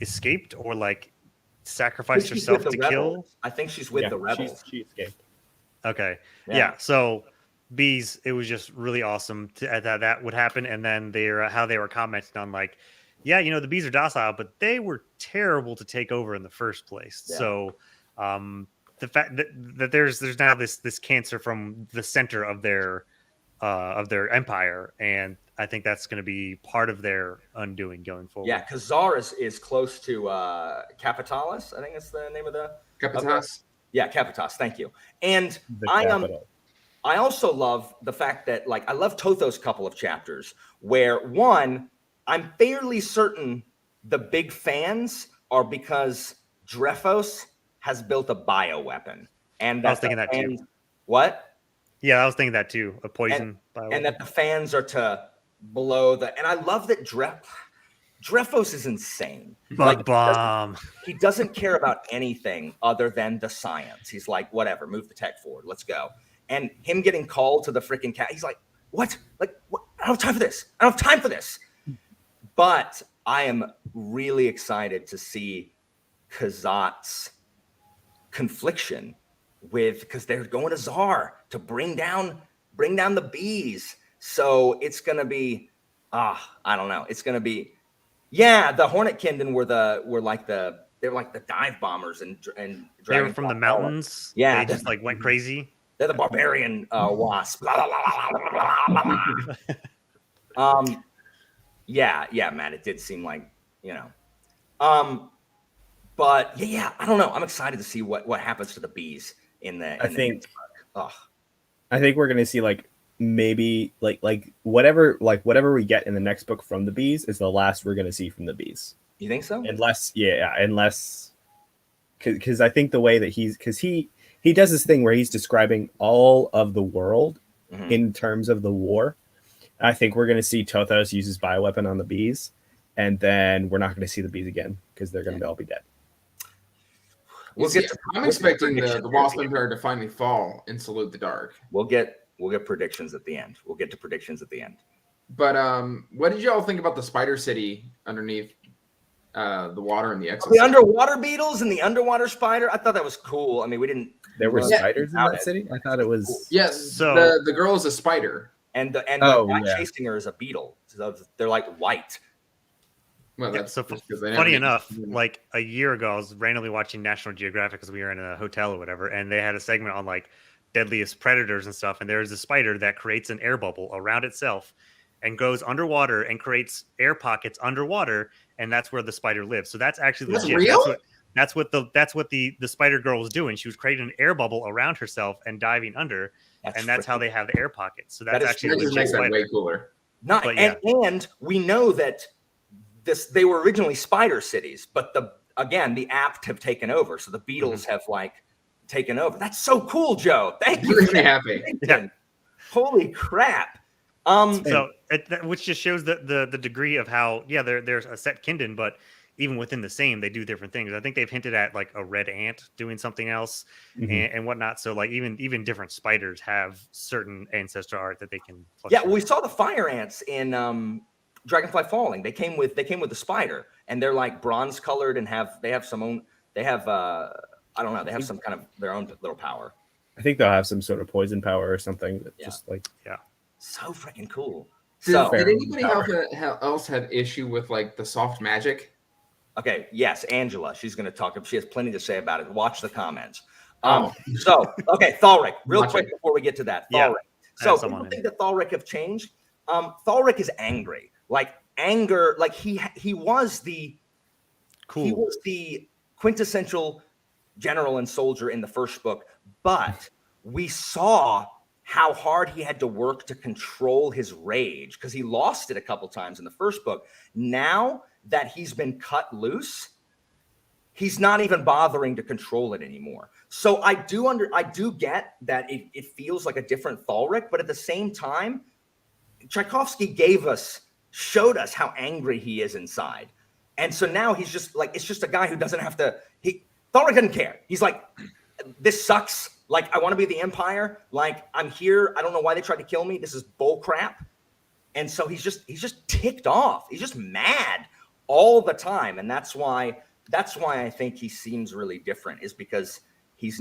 escaped or like sacrificed herself to kill. I think she's with the rebels. She escaped. Okay, yeah. So bees, it was just really awesome that would happen. And then how they were commenting on like, yeah, you know, the bees are docile, but they were terrible to take over in the first place. Yeah. So the fact that there's now this cancer from the center of their empire, and I think that's going to be part of their undoing going forward. Yeah, because Czar is close to Capitalis. I think that's the name of the Capitas. Yeah, Capitas. Thank you. And I also love the fact that like I love Totho's couple of chapters where one, I'm fairly certain the big fans are because Drefos has built a bioweapon. And I was thinking that too. What? Yeah, I was thinking that too. A poison bioweapon. And that the fans are to blow the. And I love that Drefos is insane. Bug bomb. He doesn't care about anything other than the science. He's like, whatever, move the tech forward. Let's go. And him getting called to the freaking cat. He's like, what? Like, what? I don't have time for this. I don't have time for this. But I am really excited to see Kazat's confliction with, because they're going to Czar to bring down the bees. So it's gonna be I don't know. It's gonna be the Hornet Kindon were like the dive bombers and they were from the mountains. Yeah, they just like went crazy. They're the barbarian wasp. Yeah, Matt. It did seem like, you know. But yeah, I don't know. I'm excited to see what happens to the bees in the. I think we're gonna see like maybe like whatever we get in the next book from the bees is the last we're gonna see from the bees. You think so? Unless because I think the way that he does this thing where he's describing all of the world in terms of the war. I think we're gonna see Tothos use his bioweapon on the bees, and then we're not gonna see the bees again because they're gonna all be dead. I'm expecting the Wasp Empire to finally fall and salute the dark. We'll get predictions at the end. We'll get to predictions at the end. But what did y'all think about the Spider City underneath the water and the exo? The underwater beetles and the underwater spider. I thought that was cool. I mean, we didn't. There were spiders in that city. I thought it was. Yes. So the girl is a spider, and the guy chasing her is a beetle. So they're like white. Well, that's so funny enough. Like a year ago, I was randomly watching National Geographic because we were in a hotel or whatever, and they had a segment on like deadliest predators and stuff. And there's a spider that creates an air bubble around itself and goes underwater and creates air pockets underwater, and that's where the spider lives. So that's actually legit. Real? That's what the spider girl was doing. She was creating an air bubble around herself and diving under, and that's how they have the air pockets. So that's actually legit. Makes that way cooler. And we know that they were originally spider cities, but the apt have taken over. So the beetles have like taken over. That's so cool, Joe. Thank you. Really happy. Yeah. Holy crap. Which just shows the degree of how there's a set Kindon, but even within the same, they do different things. I think they've hinted at like a red ant doing something else and whatnot. So like even different spiders have certain ancestor art that they can. Yeah, we saw the fire ants in Dragonfly Falling. They came with the spider, and they're like bronze colored and they have some kind of their own little power. I think they'll have some sort of poison power or something. That just like so freaking cool. Did anybody else have issue with like the soft magic? Okay, yes, Angela. She's going to talk. She has plenty to say about it. Watch the comments. Oh. So, okay, Thalric, real Watch quick it. before we get to that. Yeah, Thalric. I have So, someone people in. think that Thalric have changed. Thalric is angry. Like anger, like he was the he Cool. was the quintessential general and soldier in the first book, but we saw how hard he had to work to control his rage because he lost it a couple times in the first book. Now that he's been cut loose, he's not even bothering to control it anymore. So I do get that it feels like a different Thalric, but at the same time, Tchaikovsky showed us how angry he is inside. And so now he's just like, it's just a guy who doesn't have to, Thalric doesn't care. He's like, this sucks. Like, I want to be the Empire. Like, I'm here. I don't know why they tried to kill me. This is bull crap. And so he's just ticked off. He's just mad all the time. And that's why I think he seems really different, is because he's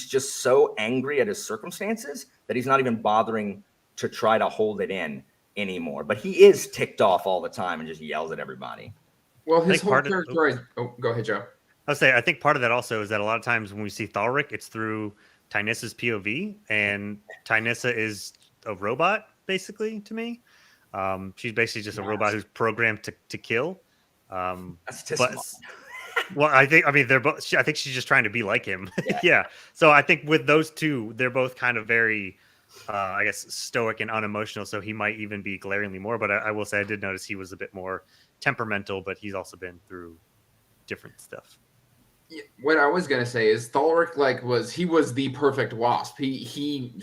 just so angry at his circumstances that he's not even bothering to try to hold it in anymore. But he is ticked off all the time and just yells at everybody. Well, his think whole part of- character. Go ahead, Joe. I'll say I think part of that also is that a lot of times when we see Thalric, it's through Tynissa's POV, and Tynissa is a robot basically to me. She's basically just a robot who's programmed to kill. That's just But well, I mean they're both. I think she's just trying to be like him. Yeah. So I think with those two, they're both kind of very, I guess, stoic and unemotional. So he might even be glaringly more. But I will say I did notice he was a bit more temperamental, but he's also been through different stuff. Yeah, what I was gonna say is Thalric was the perfect wasp. He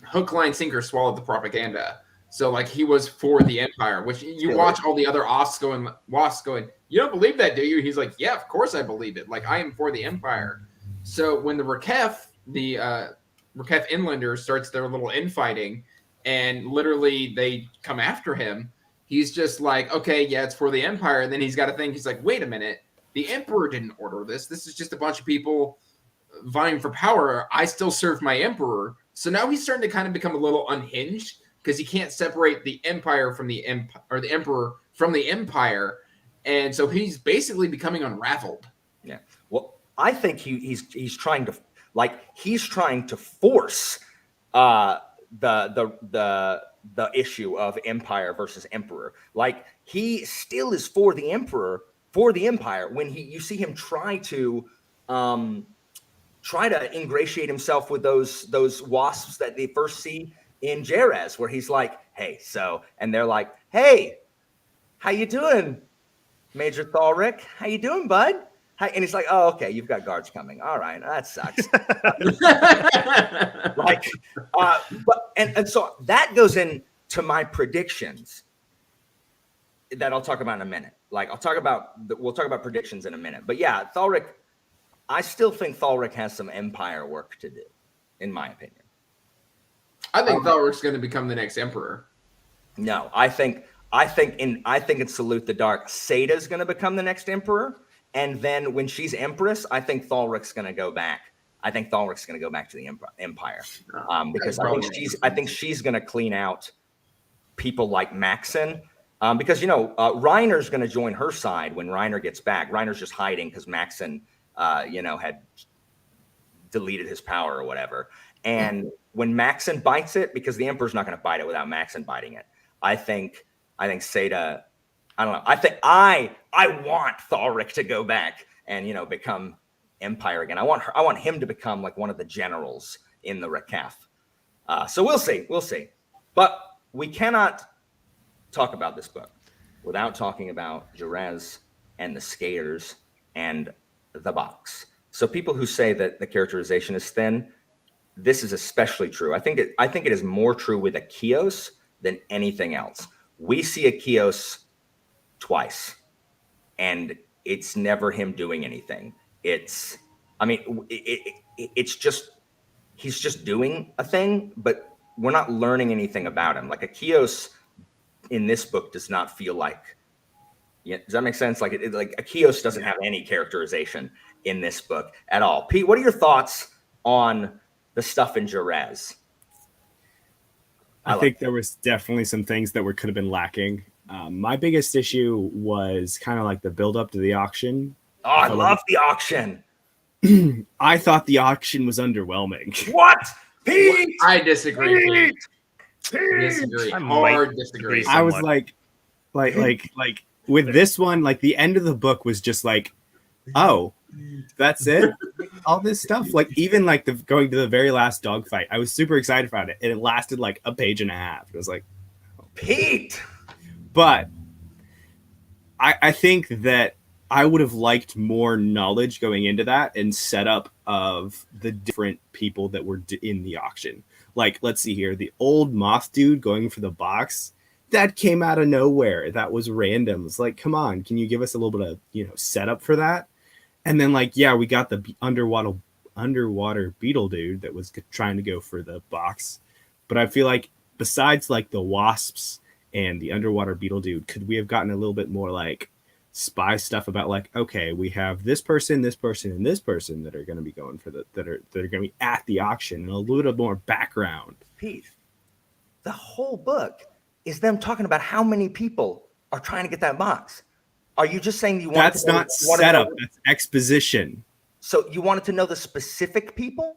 hook, line, sinker swallowed the propaganda. So he was for the Empire, which you watch all the other wasps going, you don't believe that, do you? He's like, yeah, of course I believe it. Like, I am for the Empire. So when the Raketh Inlanders starts their little infighting, and literally they come after him, he's just like, okay, yeah, it's for the Empire. And then he's got to think, he's like, wait a minute. The Emperor didn't order this. This is just a bunch of people vying for power. I still serve my Emperor. So now he's starting to kind of become a little unhinged because he can't separate the Empire from the or the Emperor from the Empire. And so he's basically becoming unraveled. Yeah. Well, I think he's trying to force the issue of Empire versus Emperor. Like, he still is for the Emperor, for the Empire, when you see him try to ingratiate himself with those wasps that they first see in Jerez, where he's like, hey, so, and they're like, hey, how you doing, Major Thalric? How you doing, bud? Hi. And he's like, oh, okay, you've got guards coming. All right, that sucks. And so that goes into my predictions that I'll talk about in a minute. We'll talk about predictions in a minute. But yeah, Thalric, I still think Thalric has some Empire work to do, in my opinion. I think Thalric's going to become the next Emperor. No, I think in Salute the Dark, Sada's going to become the next Emperor, and then when she's Empress, I think Thalric's going to go back. I think Thalric's going to go back to the Empire, because I think she's going to clean out people like Maxon. Because Reiner's going to join her side when Reiner gets back. Reiner's just hiding because Maxon, had deleted his power or whatever. And when Maxon bites it, because the Emperor's not going to bite it without Maxon biting it, I think Sada, I don't know. I think I want Thalric to go back and become Empire again. I want him to become like one of the generals in the Raketh. So we'll see. But we cannot talk about this book without talking about Jerez and the skaters and the box. So people who say that the characterization is thin, this is especially true. I think it is more true with Akios than anything else. We see Akios twice, and it's never him doing anything. It's just he's just doing a thing, but we're not learning anything about him. Like Akios in this book does not feel like. Yeah, does that make sense? Like Akios doesn't have any characterization in this book at all. Pete, what are your thoughts on the stuff in Jerez? I think there was definitely some things that could have been lacking. My biggest issue was kind of like the build up to the auction. Oh, I love the auction. I thought the auction was underwhelming. What? Pete! I disagree. Pete! Disagree. I Hard might disagree. agree. I was Somewhat. like with this one, like the end of the book was just like, oh, that's it. All this stuff, like even like the going to the very last dogfight, I was super excited about it, and it lasted like a page and a half. It was like, Pete! but I think that I would have liked more knowledge going into that and setup of the different people that were in the auction. Like, let's see here, the old moth dude going for the box. That came out of nowhere. That was random. It's like, come on, can you give us a little bit of setup for that? And then like, yeah, we got the underwater beetle dude that was trying to go for the box. But I feel like besides like the wasps and the underwater beetle dude, could we have gotten a little bit more like spy stuff about like, okay, we have this person, and this person that are going to be going for that are going to be at the auction, and a little bit more background. Pete, the whole book is them talking about how many people are trying to get that box. Are you just saying you want? That's not setup. That's exposition. So you wanted to know the specific people?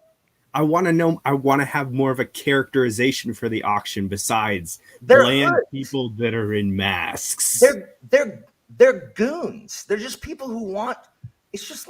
I want to know. I want to have more of a characterization for the auction besides They're bland hoods. people that are in masks. They're goons. They're just people who want. It's just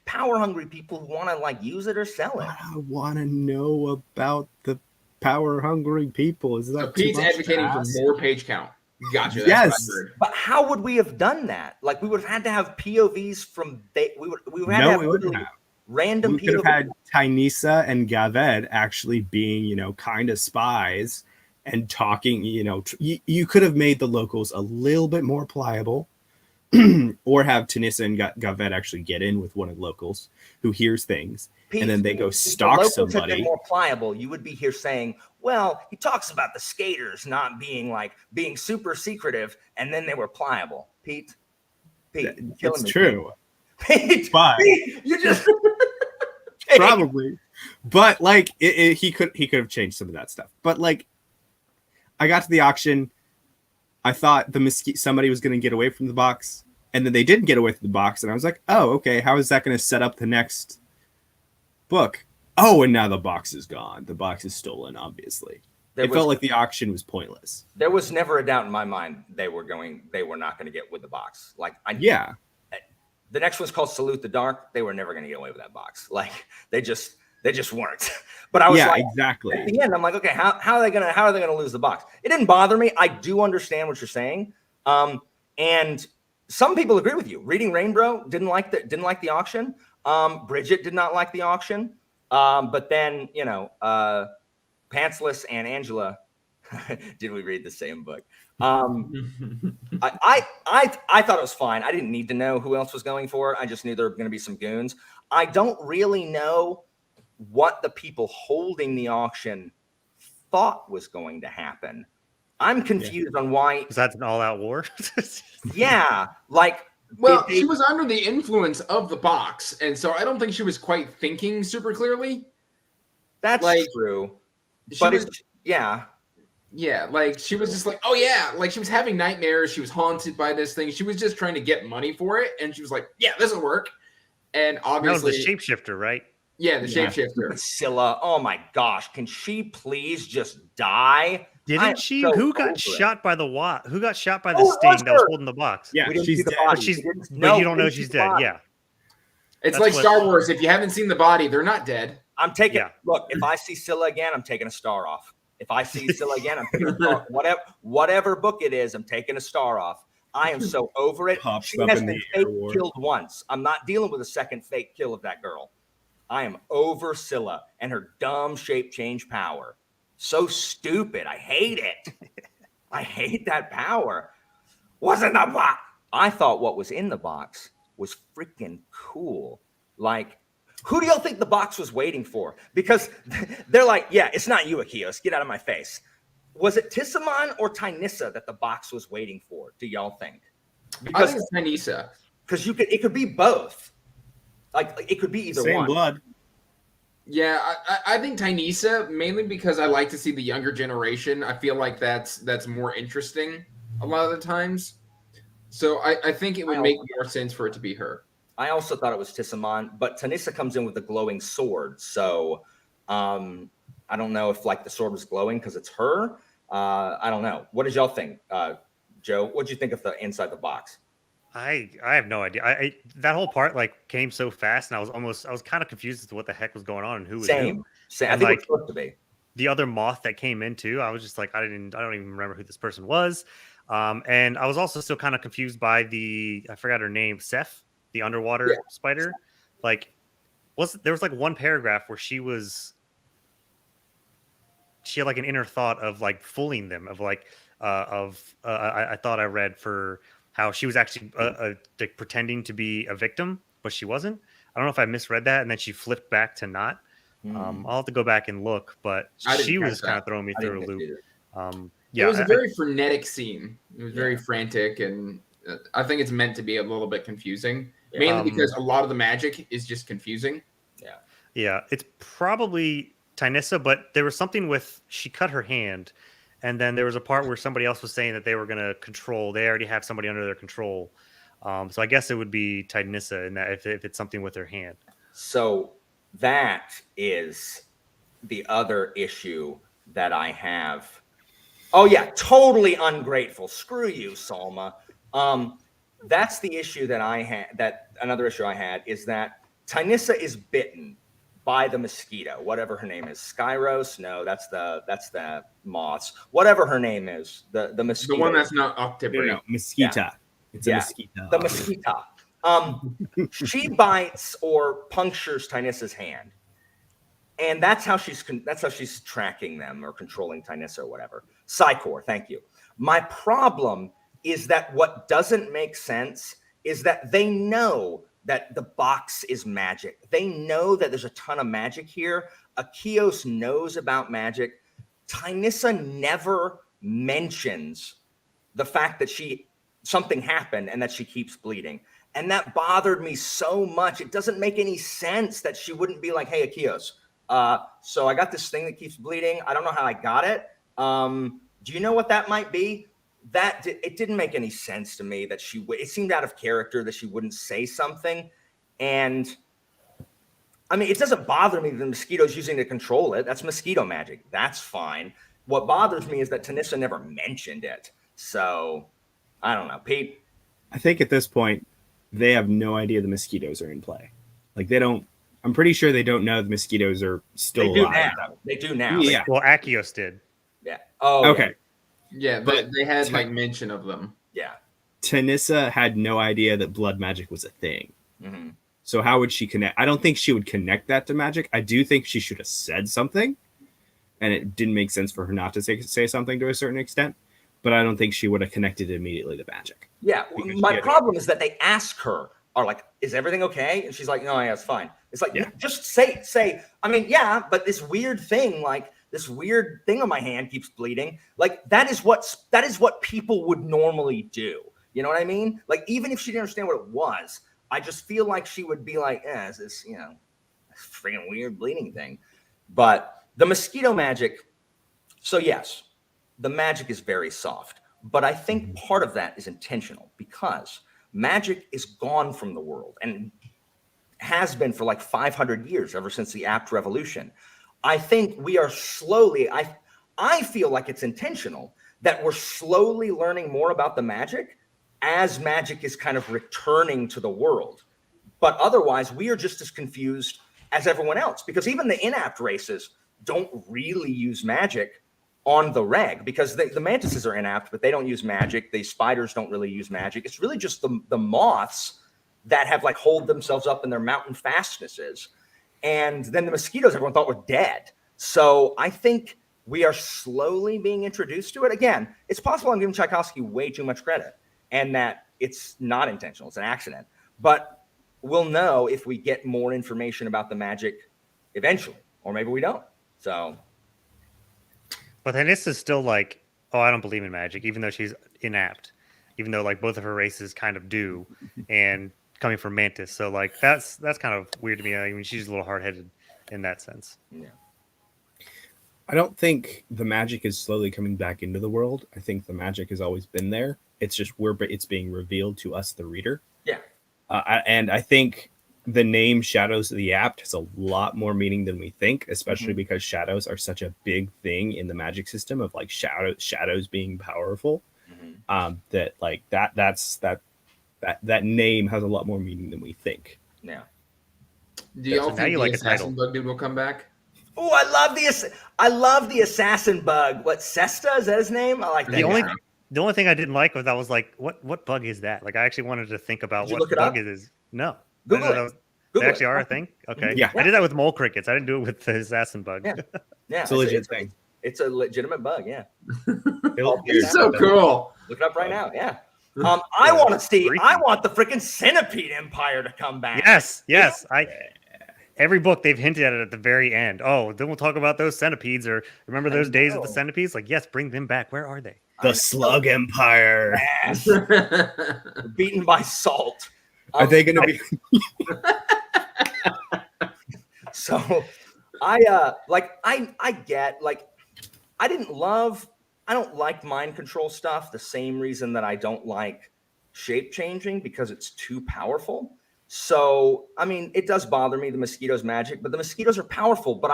power hungry people who want to like use it or sell it. I want to know about the power hungry people. Is that So Pete's too much advocating to for ask? more page count. Gotcha. That's Yes. what I heard. But how would we have done that? Like we would have had to have POVs from we would have No, to have we wouldn't literally have. random We could have POVs. had Tynisa and Gaved actually being, kind of spies and talking, you could have made the locals a little bit more pliable or have Tynisa and Gaved actually get in with one of the locals who hears things. Pete, and then they go if stalk the locals had somebody. been more pliable, you would be here saying, well, he talks about the skaters not being super secretive, and then they were pliable. Pete, you're killing It's me, true. Pete, But Pete, you just probably. But like he could have changed some of that stuff. But like I got to the auction, I thought somebody was going to get away from the box, and then they didn't get away from the box, and I was like, oh, okay, how is that going to set up the next book? Oh, and now the box is gone. The box is stolen, obviously. It felt like the auction was pointless. There was never a doubt in my mind they were not going to get with the box. Yeah. The next one's called Salute the Dark. They were never going to get away with that box. Like they just weren't. But I was exactly. At the end, I'm like, okay, how are they gonna lose the box? It didn't bother me. I do understand what you're saying. And some people agree with you. Reading Rainbow didn't like the auction. Bridget did not like the auction. But then, Pantsless and Angela, did we read the same book? I thought it was fine. I didn't need to know who else was going for it. I just knew there were going to be some goons. I don't really know what the people holding the auction thought was going to happen. I'm confused on why. Was that an all-out war? Yeah, like. Well, she was under the influence of the box, and so I don't think she was quite thinking super clearly. That's true. Yeah. Yeah, like she was just like, oh yeah, like she was having nightmares. She was haunted by this thing. She was just trying to get money for it, and she was like, yeah, this will work. And obviously, that was the shapeshifter, right? Yeah, the shapeshifter. Scylla, oh my gosh, can she please just die? Didn't she? So who got shot by the Who got shot by the Oh, sting it was that was her. holding the box? Yeah, We didn't she's see the dead. body. But you don't know she's dead. Yeah. It's That's like what- Star Wars. If you haven't seen the body, they're not dead. I'm taking. Yeah. Look, if I see Scylla again, I'm taking a star off. If I see Scylla again, I'm taking a star. Whatever book it is, I'm taking a star off. I am so over it. Pops She up has in been the air fake war. killed once. I'm not dealing with a second fake kill of that girl. I am over Scylla and her dumb shape change power. So stupid. I hate it. I hate that power. What's in the box? I thought what was in the box was freaking cool. Like, who do y'all think the box was waiting for? Because they're like, yeah, it's not you, Akios. Get out of my face. Was it Tissamon or Tynissa that the box was waiting for? Do y'all think? I think it's Tanisa. Because it could be both. Like it could be either Same one. blood. Yeah, I think Tynisa, mainly because I like to see the younger generation. I feel like that's more interesting. a lot of the times. So I think it would make more sense for it to be her. I also thought it was Tissamon, but Tanissa comes in with the glowing sword. So I don't know if like the sword was glowing because it's her. I don't know. What did y'all think? Joe, what did you think of the inside the box? I have no idea. I that whole part like came so fast, and I was kind of confused as to what the heck was going on and who was Same. who. I And think like it's supposed to be. the other moth that came in too, I was just like, I don't even remember who this person was. And I was also still kind of confused by I forgot her name, Seth, the underwater spider. Like, there was like one paragraph where she had like an inner thought of like fooling them, of like I thought I read for how she was actually like pretending to be a victim, but she wasn't. I don't know if I misread that, and then she flipped back to not. I'll have to go back and look, but she was kind of throwing me through a loop. It was a very frenetic scene. It was very frantic, and I think it's meant to be a little bit confusing, mainly because a lot of the magic is just confusing. Yeah, it's probably Tynissa, but there was something with she cut her hand, and then there was a part where somebody else was saying that they were going to control. They already have somebody under their control, so I guess it would be Tynissa, in that if it's something with her hand. So that is the other issue that I have. Oh yeah, totally ungrateful. Screw you, Salma. That's the issue that I had. That another issue I had is that Tynissa is bitten by the mosquito, whatever her name is. Skyros? No, that's the moths. Whatever her name is, the mosquito. The one that's not octopus. No, mosquito. Yeah. It's a mosquito. The mosquito. She bites or punctures Tynissa's hand, and that's how she's tracking them or controlling Tynissa or whatever. Psychor, thank you. My problem is that what doesn't make sense is that they know that the box is magic. They know that there's a ton of magic here. Akios knows about magic. Tynissa never mentions the fact that something happened and that she keeps bleeding. And that bothered me so much. It doesn't make any sense that she wouldn't be like, hey, Akios, so I got this thing that keeps bleeding. I don't know how I got it. Do you know what that might be? It didn't make any sense to me that it seemed out of character that she wouldn't say something. And I mean, it doesn't bother me that the mosquito's using to control it. That's mosquito magic. That's fine. What bothers me is that Tanissa never mentioned it. So I don't know, Pete. I think at this point, they have no idea the mosquitoes are in play. Like I'm pretty sure they don't know the mosquitoes are still alive. They do now. Yeah. Well, Akios did. Yeah. Oh, okay. Yeah, but they had like mention of them. Yeah. Tanissa had no idea that blood magic was a thing. Mm-hmm. So how would she connect? I don't think she would connect that to magic. I do think she should have said something, and it didn't make sense for her not to say something to a certain extent. But I don't think she would have connected immediately to magic. Yeah. My problem is that they ask her, is everything okay? And she's like, no, yeah, it's fine. It's like, just say, I mean, yeah, but this weird thing on my hand keeps bleeding. Like that is what people would normally do. You know what I mean? Like, even if she didn't understand what it was, I just feel like she would be like, is this, freaking weird bleeding thing. But the mosquito magic. So yes, the magic is very soft, but I think part of that is intentional because magic is gone from the world and has been for like 500 years, ever since the apt revolution. I think we are slowly, I feel like it's intentional that we're slowly learning more about the magic as magic is kind of returning to the world. But otherwise, we are just as confused as everyone else, because even the inapt races don't really use magic on the reg, because the mantises are inapt, but they don't use magic. The spiders don't really use magic. It's really just the moths that have like holed themselves up in their mountain fastnesses. And then the mosquitoes everyone thought were dead. So I think we are slowly being introduced to it. Again, it's possible I'm giving Tchaikovsky way too much credit and that it's not intentional. It's an accident. But we'll know if we get more information about the magic eventually, or maybe we don't. So... But Tanissa's still like, oh, I don't believe in magic, even though she's inapt, even though like both of her races kind of do, and coming from Mantis. So like that's kind of weird to me. I mean, she's a little hard-headed in that sense. Yeah. I don't think the magic is slowly coming back into the world. I think the magic has always been there. It's just it's being revealed to us, the reader. Yeah. And I think the name Shadows of the Apt has a lot more meaning than we think, especially because shadows are such a big thing in the magic system of like shadows being powerful. That like that name has a lot more meaning than we think. Yeah. Do y'all So now think you the like a assassin title. bug dude will come back? Oh, I love the assassin bug. What, Sesta, is that his name? I like that. The only thing I didn't like was I was like, what bug is that? Like I actually wanted to think about Did you what look it bug up? it is. No. Google I didn't know it. They Google actually it. are a thing? Okay. Yeah. I did that with mole crickets. I didn't do it with the assassin bug. Yeah. Yeah, It's a legit thing. It's a legitimate bug. Yeah. He's so cool. Look it up right now. Yeah. I want the freaking Centipede Empire to come back. Yes. Every book they've hinted at it at the very end. Oh, then we'll talk about those centipedes or remember those days of the centipedes? Like, yes, bring them back. Where are they? The Slug Empire. Yes. Beaten by salt. Are they going to be? So I don't like mind control stuff the same reason that I don't like shape changing, because it's too powerful. So, I mean, it does bother me, the mosquitoes' magic, but the mosquitoes are powerful. But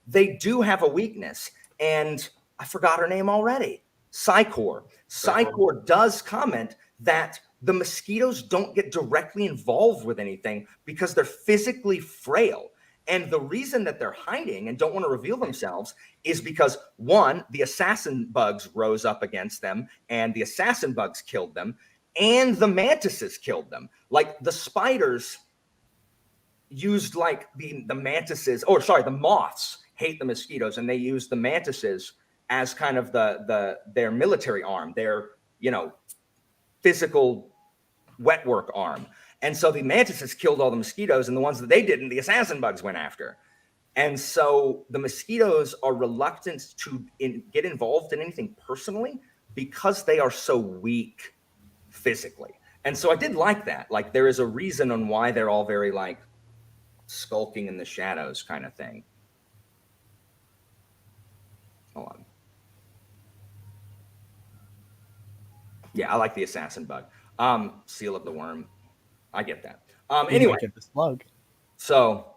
they do have a weakness. And I forgot her name already. Psychor. Psychor does comment that the mosquitoes don't get directly involved with anything because they're physically frail. And the reason that they're hiding and don't want to reveal themselves is because, one, the assassin bugs rose up against them and the assassin bugs killed them, and the mantises killed them. Like the spiders used like the mantises, the moths hate the mosquitoes, and they use the mantises as kind of their military arm, their, physical wet work arm. And so the mantises killed all the mosquitoes, and the ones that they didn't, the assassin bugs went after. And so the mosquitoes are reluctant to get involved in anything personally because they are so weak physically. And so I did like that. Like there is a reason on why they're all very like skulking in the shadows kind of thing. Hold on. Yeah, I like the assassin bug. Seal of the worm. I get that. Anyway, Get the slug. So,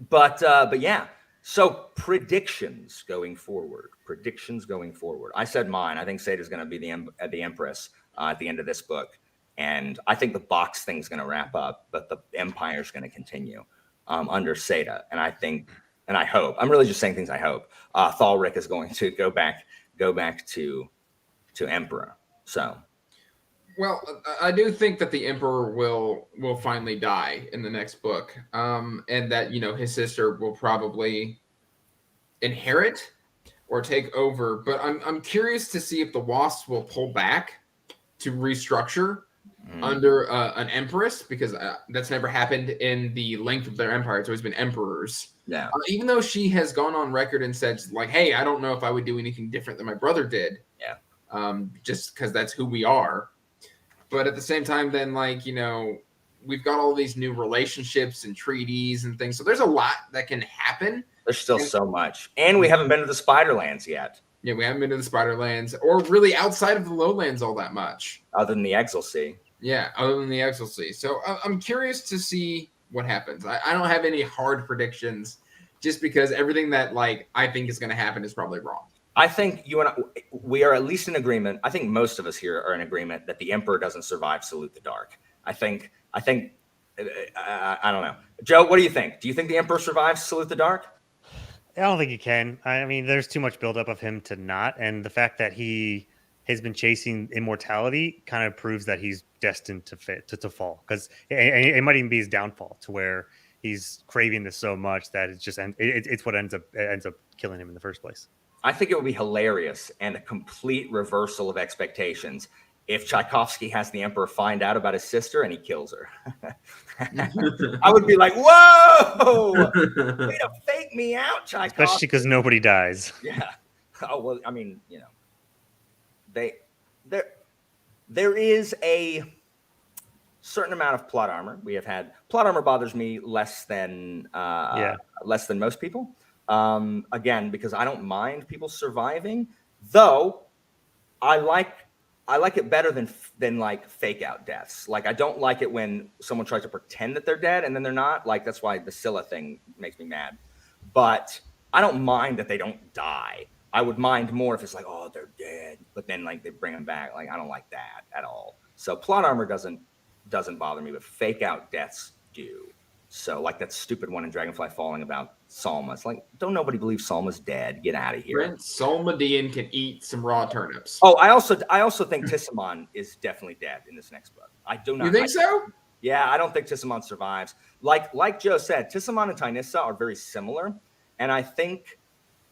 but yeah. So predictions going forward. I said mine. I think Sada's going to be the Empress at the end of this book, and I think the box thing's going to wrap up, but the Empire's going to continue under Sada. And I think, and I hope. I'm really just saying things I hope. Thalric is going to go back to Emperor. So. Well, I do think that the Emperor will finally die in the next book, and that his sister will probably inherit or take over. But I'm curious to see if the Wasps will pull back to restructure under an Empress, because that's never happened in the length of their empire. It's always been emperors. Yeah. Even though she has gone on record and said like, "Hey, I don't know if I would do anything different than my brother did." Yeah. Just because that's who we are. But at the same time, then, we've got all these new relationships and treaties and things. So there's a lot that can happen. There's still so much. And we haven't been to the Spiderlands yet. Yeah, we haven't been to the Spiderlands or really outside of the Lowlands all that much. Other than the Exilsea. Yeah, other than the Exilsea. So I'm curious to see what happens. I don't have any hard predictions just because everything that, I think is going to happen is probably wrong. I think you and we are at least in agreement. I think most of us here are in agreement that the Emperor doesn't survive Salute the Dark. I think I don't know. Joe, what do you think? Do you think the Emperor survives Salute the Dark? I don't think he can. I mean, there's too much buildup of him to not, and the fact that he has been chasing immortality kind of proves that he's destined to fall. Because it might even be his downfall, to where he's craving this so much that it's what ends up killing him in the first place. I think it would be hilarious and a complete reversal of expectations if Tchaikovsky has the Emperor find out about his sister and he kills her. I would be like, whoa, way to fake me out, Tchaikovsky. Especially because nobody dies. Yeah. Oh, well, I mean, there is a certain amount of plot armor. We have had plot armor bothers me less than most people. Again, because I don't mind people surviving, though I like it better than like fake out deaths. Like I don't like it when someone tries to pretend that they're dead and then they're not. Like that's why the Scylla thing makes me mad. But I don't mind that they don't die. I would mind more if it's like, oh, they're dead, but then like they bring them back. Like I don't like that at all. So plot armor doesn't bother me, but fake out deaths do. So like that stupid one in Dragonfly Falling about Salma. It's like, don't nobody believe Salma's dead. Get out of here. Prince Solmadian can eat some raw turnips. Oh, I also think Tissamon is definitely dead in this next book. I do not. You think so? Yeah, I don't think Tissamon survives. Like Joe said, Tissamon and Tynissa are very similar, and I think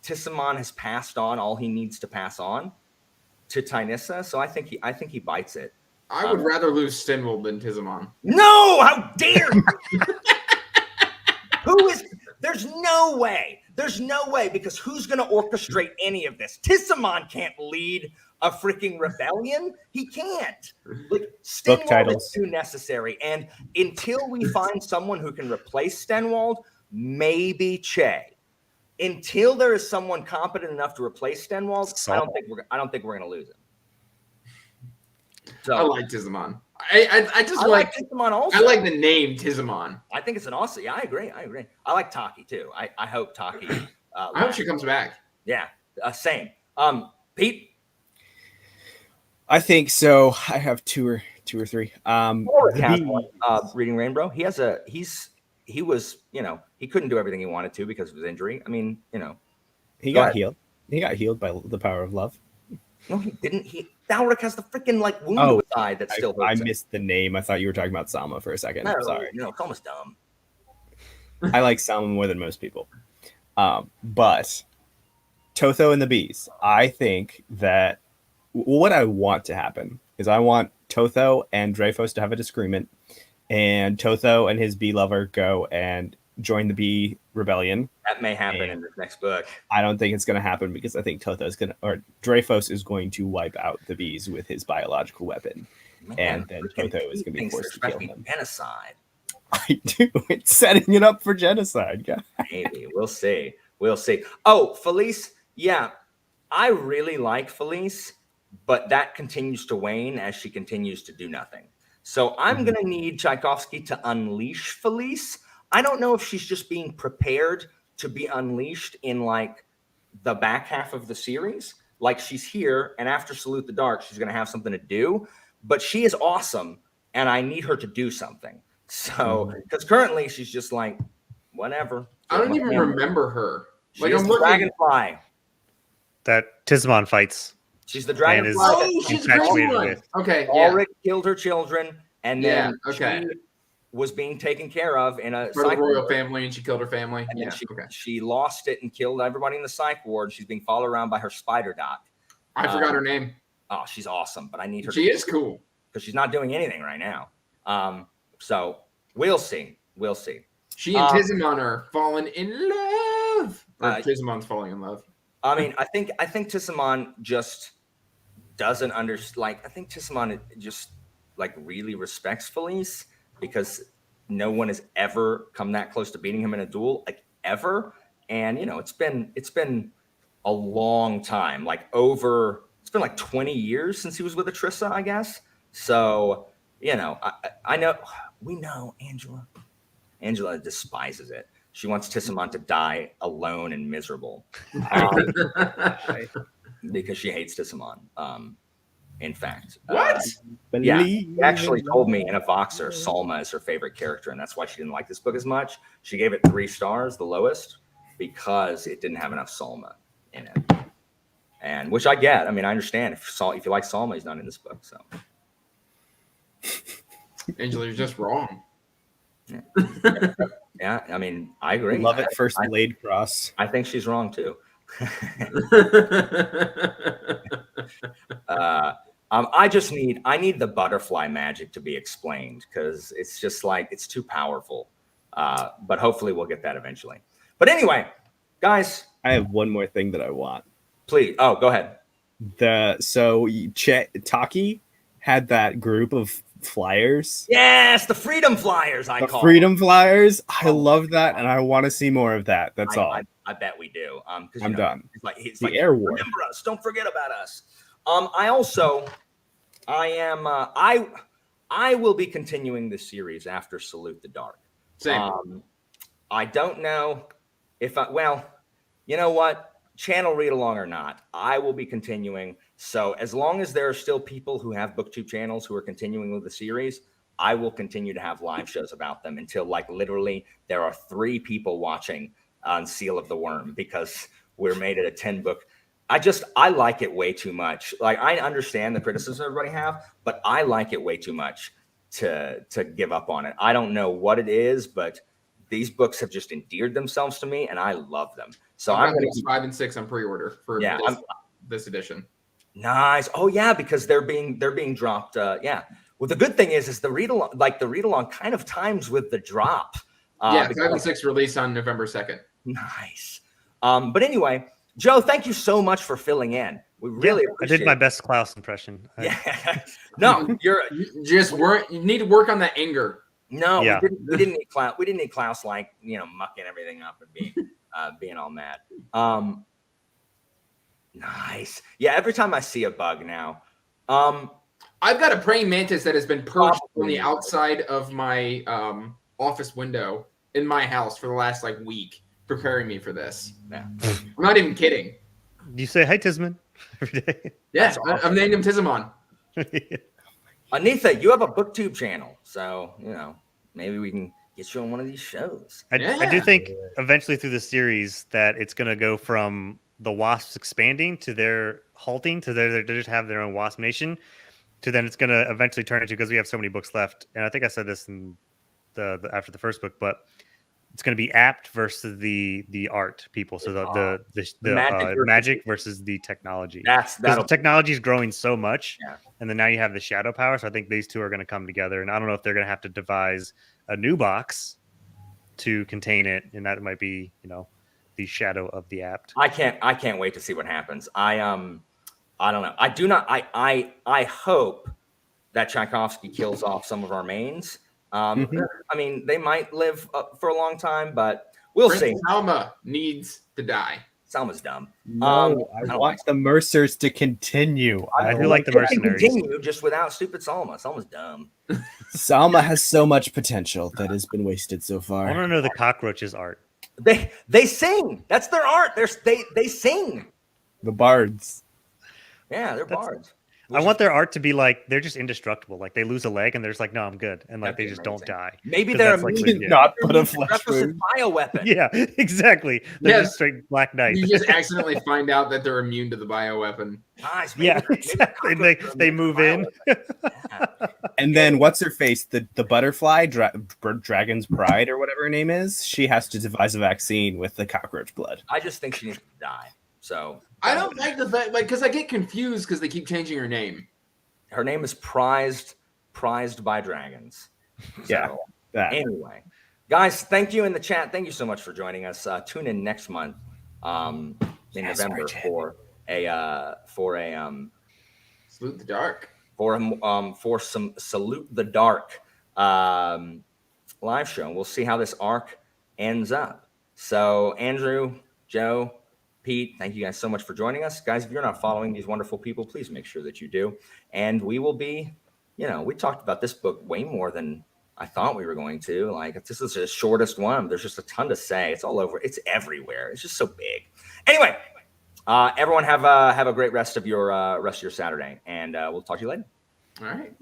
Tissamon has passed on all he needs to pass on to Tynissa. So I think he bites it. I would rather lose Stinwell than Tissamon. No, how dare you? There's no way. There's no way, because who's going to orchestrate any of this? Tissamon can't lead a freaking rebellion. He can't. Like Stenwald is too necessary. And until we find someone who can replace Stenwald, maybe Che. Until there is someone competent enough to replace Stenwald, I don't think we're going to lose him. So I like Tissamon. I just like Tissamon also. I like the name Tissamon. I think it's an awesome. Yeah, I agree. I like Taki too. I hope Taki. I hope she comes back. Yeah, same. Pete. I think so. I have two or three. Reading Rainbow. He was, he couldn't do everything he wanted to because of his injury. I mean, he got healed. He got healed by the power of love. No, he didn't. Dhalric has the freaking wound to his eye that still hurts. I missed the name. I thought you were talking about Salma for a second. No, sorry. Salma's dumb. I like Salma more than most people. But Totho and the Bees. I think that what I want to happen is I want Totho and Dreyfus to have a disagreement, and Totho and his bee lover go and join the bee rebellion. That may happen in this next book. I don't think it's going to happen because I think Dreyfus is going to wipe out the bees with his biological weapon. Man, and then Totho is going to be forced to kill him. Genocide. I do. It's setting it up for genocide, guys. Maybe. We'll see. Oh, Felice. Yeah, I really like Felice, but that continues to wane as she continues to do nothing. So I'm going to need Tchaikovsky to unleash Felice. I don't know if she's just being prepared to be unleashed in like the back half of the series. Like she's here, and after Salute the Dark, she's going to have something to do. But she is awesome, and I need her to do something. So, because currently she's just like, whatever. I don't even remember her. Like I'm Dragonfly. That Tissamon fights. She's the Dragonfly. Oh, she's the okay. Ulrich killed her children, and then she was being taken care of in a for the royal family, and she killed her family. And then she lost it and killed everybody in the psych ward. She's being followed around by her spider doc. I forgot her name. Oh, she's awesome, but I need her. She is cool because she's not doing anything right now. So we'll see. She and Tissamon are falling in love. Or Tissamon's falling in love. I mean, I think Tissamon just doesn't understand. I think Tissamon just really respects Felice because no one has ever come that close to beating him in a duel, ever. And it's been a long time, it's been 20 years since he was with Atrissa, I guess. So I know we know Angela. Angela despises it. She wants Tissamon to die alone and miserable because she hates Tissamon. In fact, what? She actually told me in a Voxer Salma is her favorite character, and that's why she didn't like this book as much. She gave it 3 stars, the lowest, because it didn't have enough Salma in it. And which I get. I mean, I understand if you like Salma, he's not in this book. So, Angela, you're just wrong. Yeah, I mean, I agree. Love it. First blade cross. I think she's wrong too. I need the butterfly magic to be explained because it's just it's too powerful. But hopefully we'll get that eventually. But anyway, guys, I have one more thing that I want. Please. Oh, go ahead. Taki had that group of flyers. Yes, the Freedom Flyers. The Freedom Flyers. I love that, and I want to see more of that. That's all. I bet we do. Because I'm done. It's the like Air War. Remember us. Don't forget about us. I will be continuing the series after Salute the Dark. Same. I don't know if you know what? Channel read along or not, I will be continuing. So as long as there are still people who have BookTube channels who are continuing with the series, I will continue to have live shows about them until literally there are 3 people watching on Seal of the Worm, because we're made it a 10 book. I like it way too much. Like, I understand the criticism everybody have, but I like it way too much to give up on it. I don't know what it is, but these books have just endeared themselves to me, and I love them. So I'm going to 5 and 6 on pre-order for this edition. Nice. Oh yeah, because they're being dropped. Yeah. Well, the good thing is the read along kind of times with the drop. 5 and 6 release on November 2nd. Nice. But anyway, Joe, thank you so much for filling in. We really appreciate I did my best Klaus impression. Yeah. No, you need to work on that anger. No, we didn't need Klaus. We didn't need Klaus mucking everything up and being all mad. Nice. Yeah, every time I see a bug now. I've got a praying mantis that has been perched on the outside of my office window in my house for the last week, preparing me for this. Yeah. I'm not even kidding. You say hi, Tisman, every day. Yeah, I've named him Tizamon. Anitha, you have a BookTube channel, so maybe we can get you on one of these shows. I do think eventually through the series that it's going to go from the Wasps expanding to their halting to they just have their own Wasp Nation, to then it's going to eventually turn into, because we have so many books left, and I think I said this in the after the first book, but it's going to be apt versus the art people. So the magic versus the technology. Because the technology is growing so much, and then now you have the shadow power. So I think these two are going to come together, and I don't know if they're going to have to devise a new box to contain it, and that might be the shadow of the apt. I can't wait to see what happens. I don't know. I hope that Tchaikovsky kills off some of our mains. I mean, they might live for a long time, but we'll see. Salma needs to die. Salma's dumb. No, I want the Mercers to continue. I do like the mercenaries. Continue just without stupid Salma. Salma's dumb. Salma has so much potential that has been wasted so far. I want to know the cockroaches' art. They sing. That's their art. They sing. The bards. Yeah, they're bards. I want their art to be they're just indestructible. Like, they lose a leg and they're just no, I'm good, and they just don't die. Maybe they're not put a flesh wound. Bioweapon. Yeah, exactly. They're just straight Black Knight. You just accidentally find out that they're immune to the bioweapon. Nice. Exactly. They move in. And then what's her face? The butterfly, Dragon's Pride or whatever her name is. She has to devise a vaccine with the cockroach blood. I just think she needs to die. So I don't like the fact, because I get confused because they keep changing her name. Her name is prized by dragons. So, anyway, guys, thank you in the chat. Thank you so much for joining us. Tune in next month, in November for a Salute the Dark. For some Salute the Dark live show. We'll see how this arc ends up. So Andrew, Joe, Pete, thank you guys so much for joining us. Guys, if you're not following these wonderful people, please make sure that you do. And we will be, we talked about this book way more than I thought we were going to. This is the shortest one. There's just a ton to say. It's all over. It's everywhere. It's just so big. Anyway, everyone have a great rest of your Saturday, and we'll talk to you later. All right.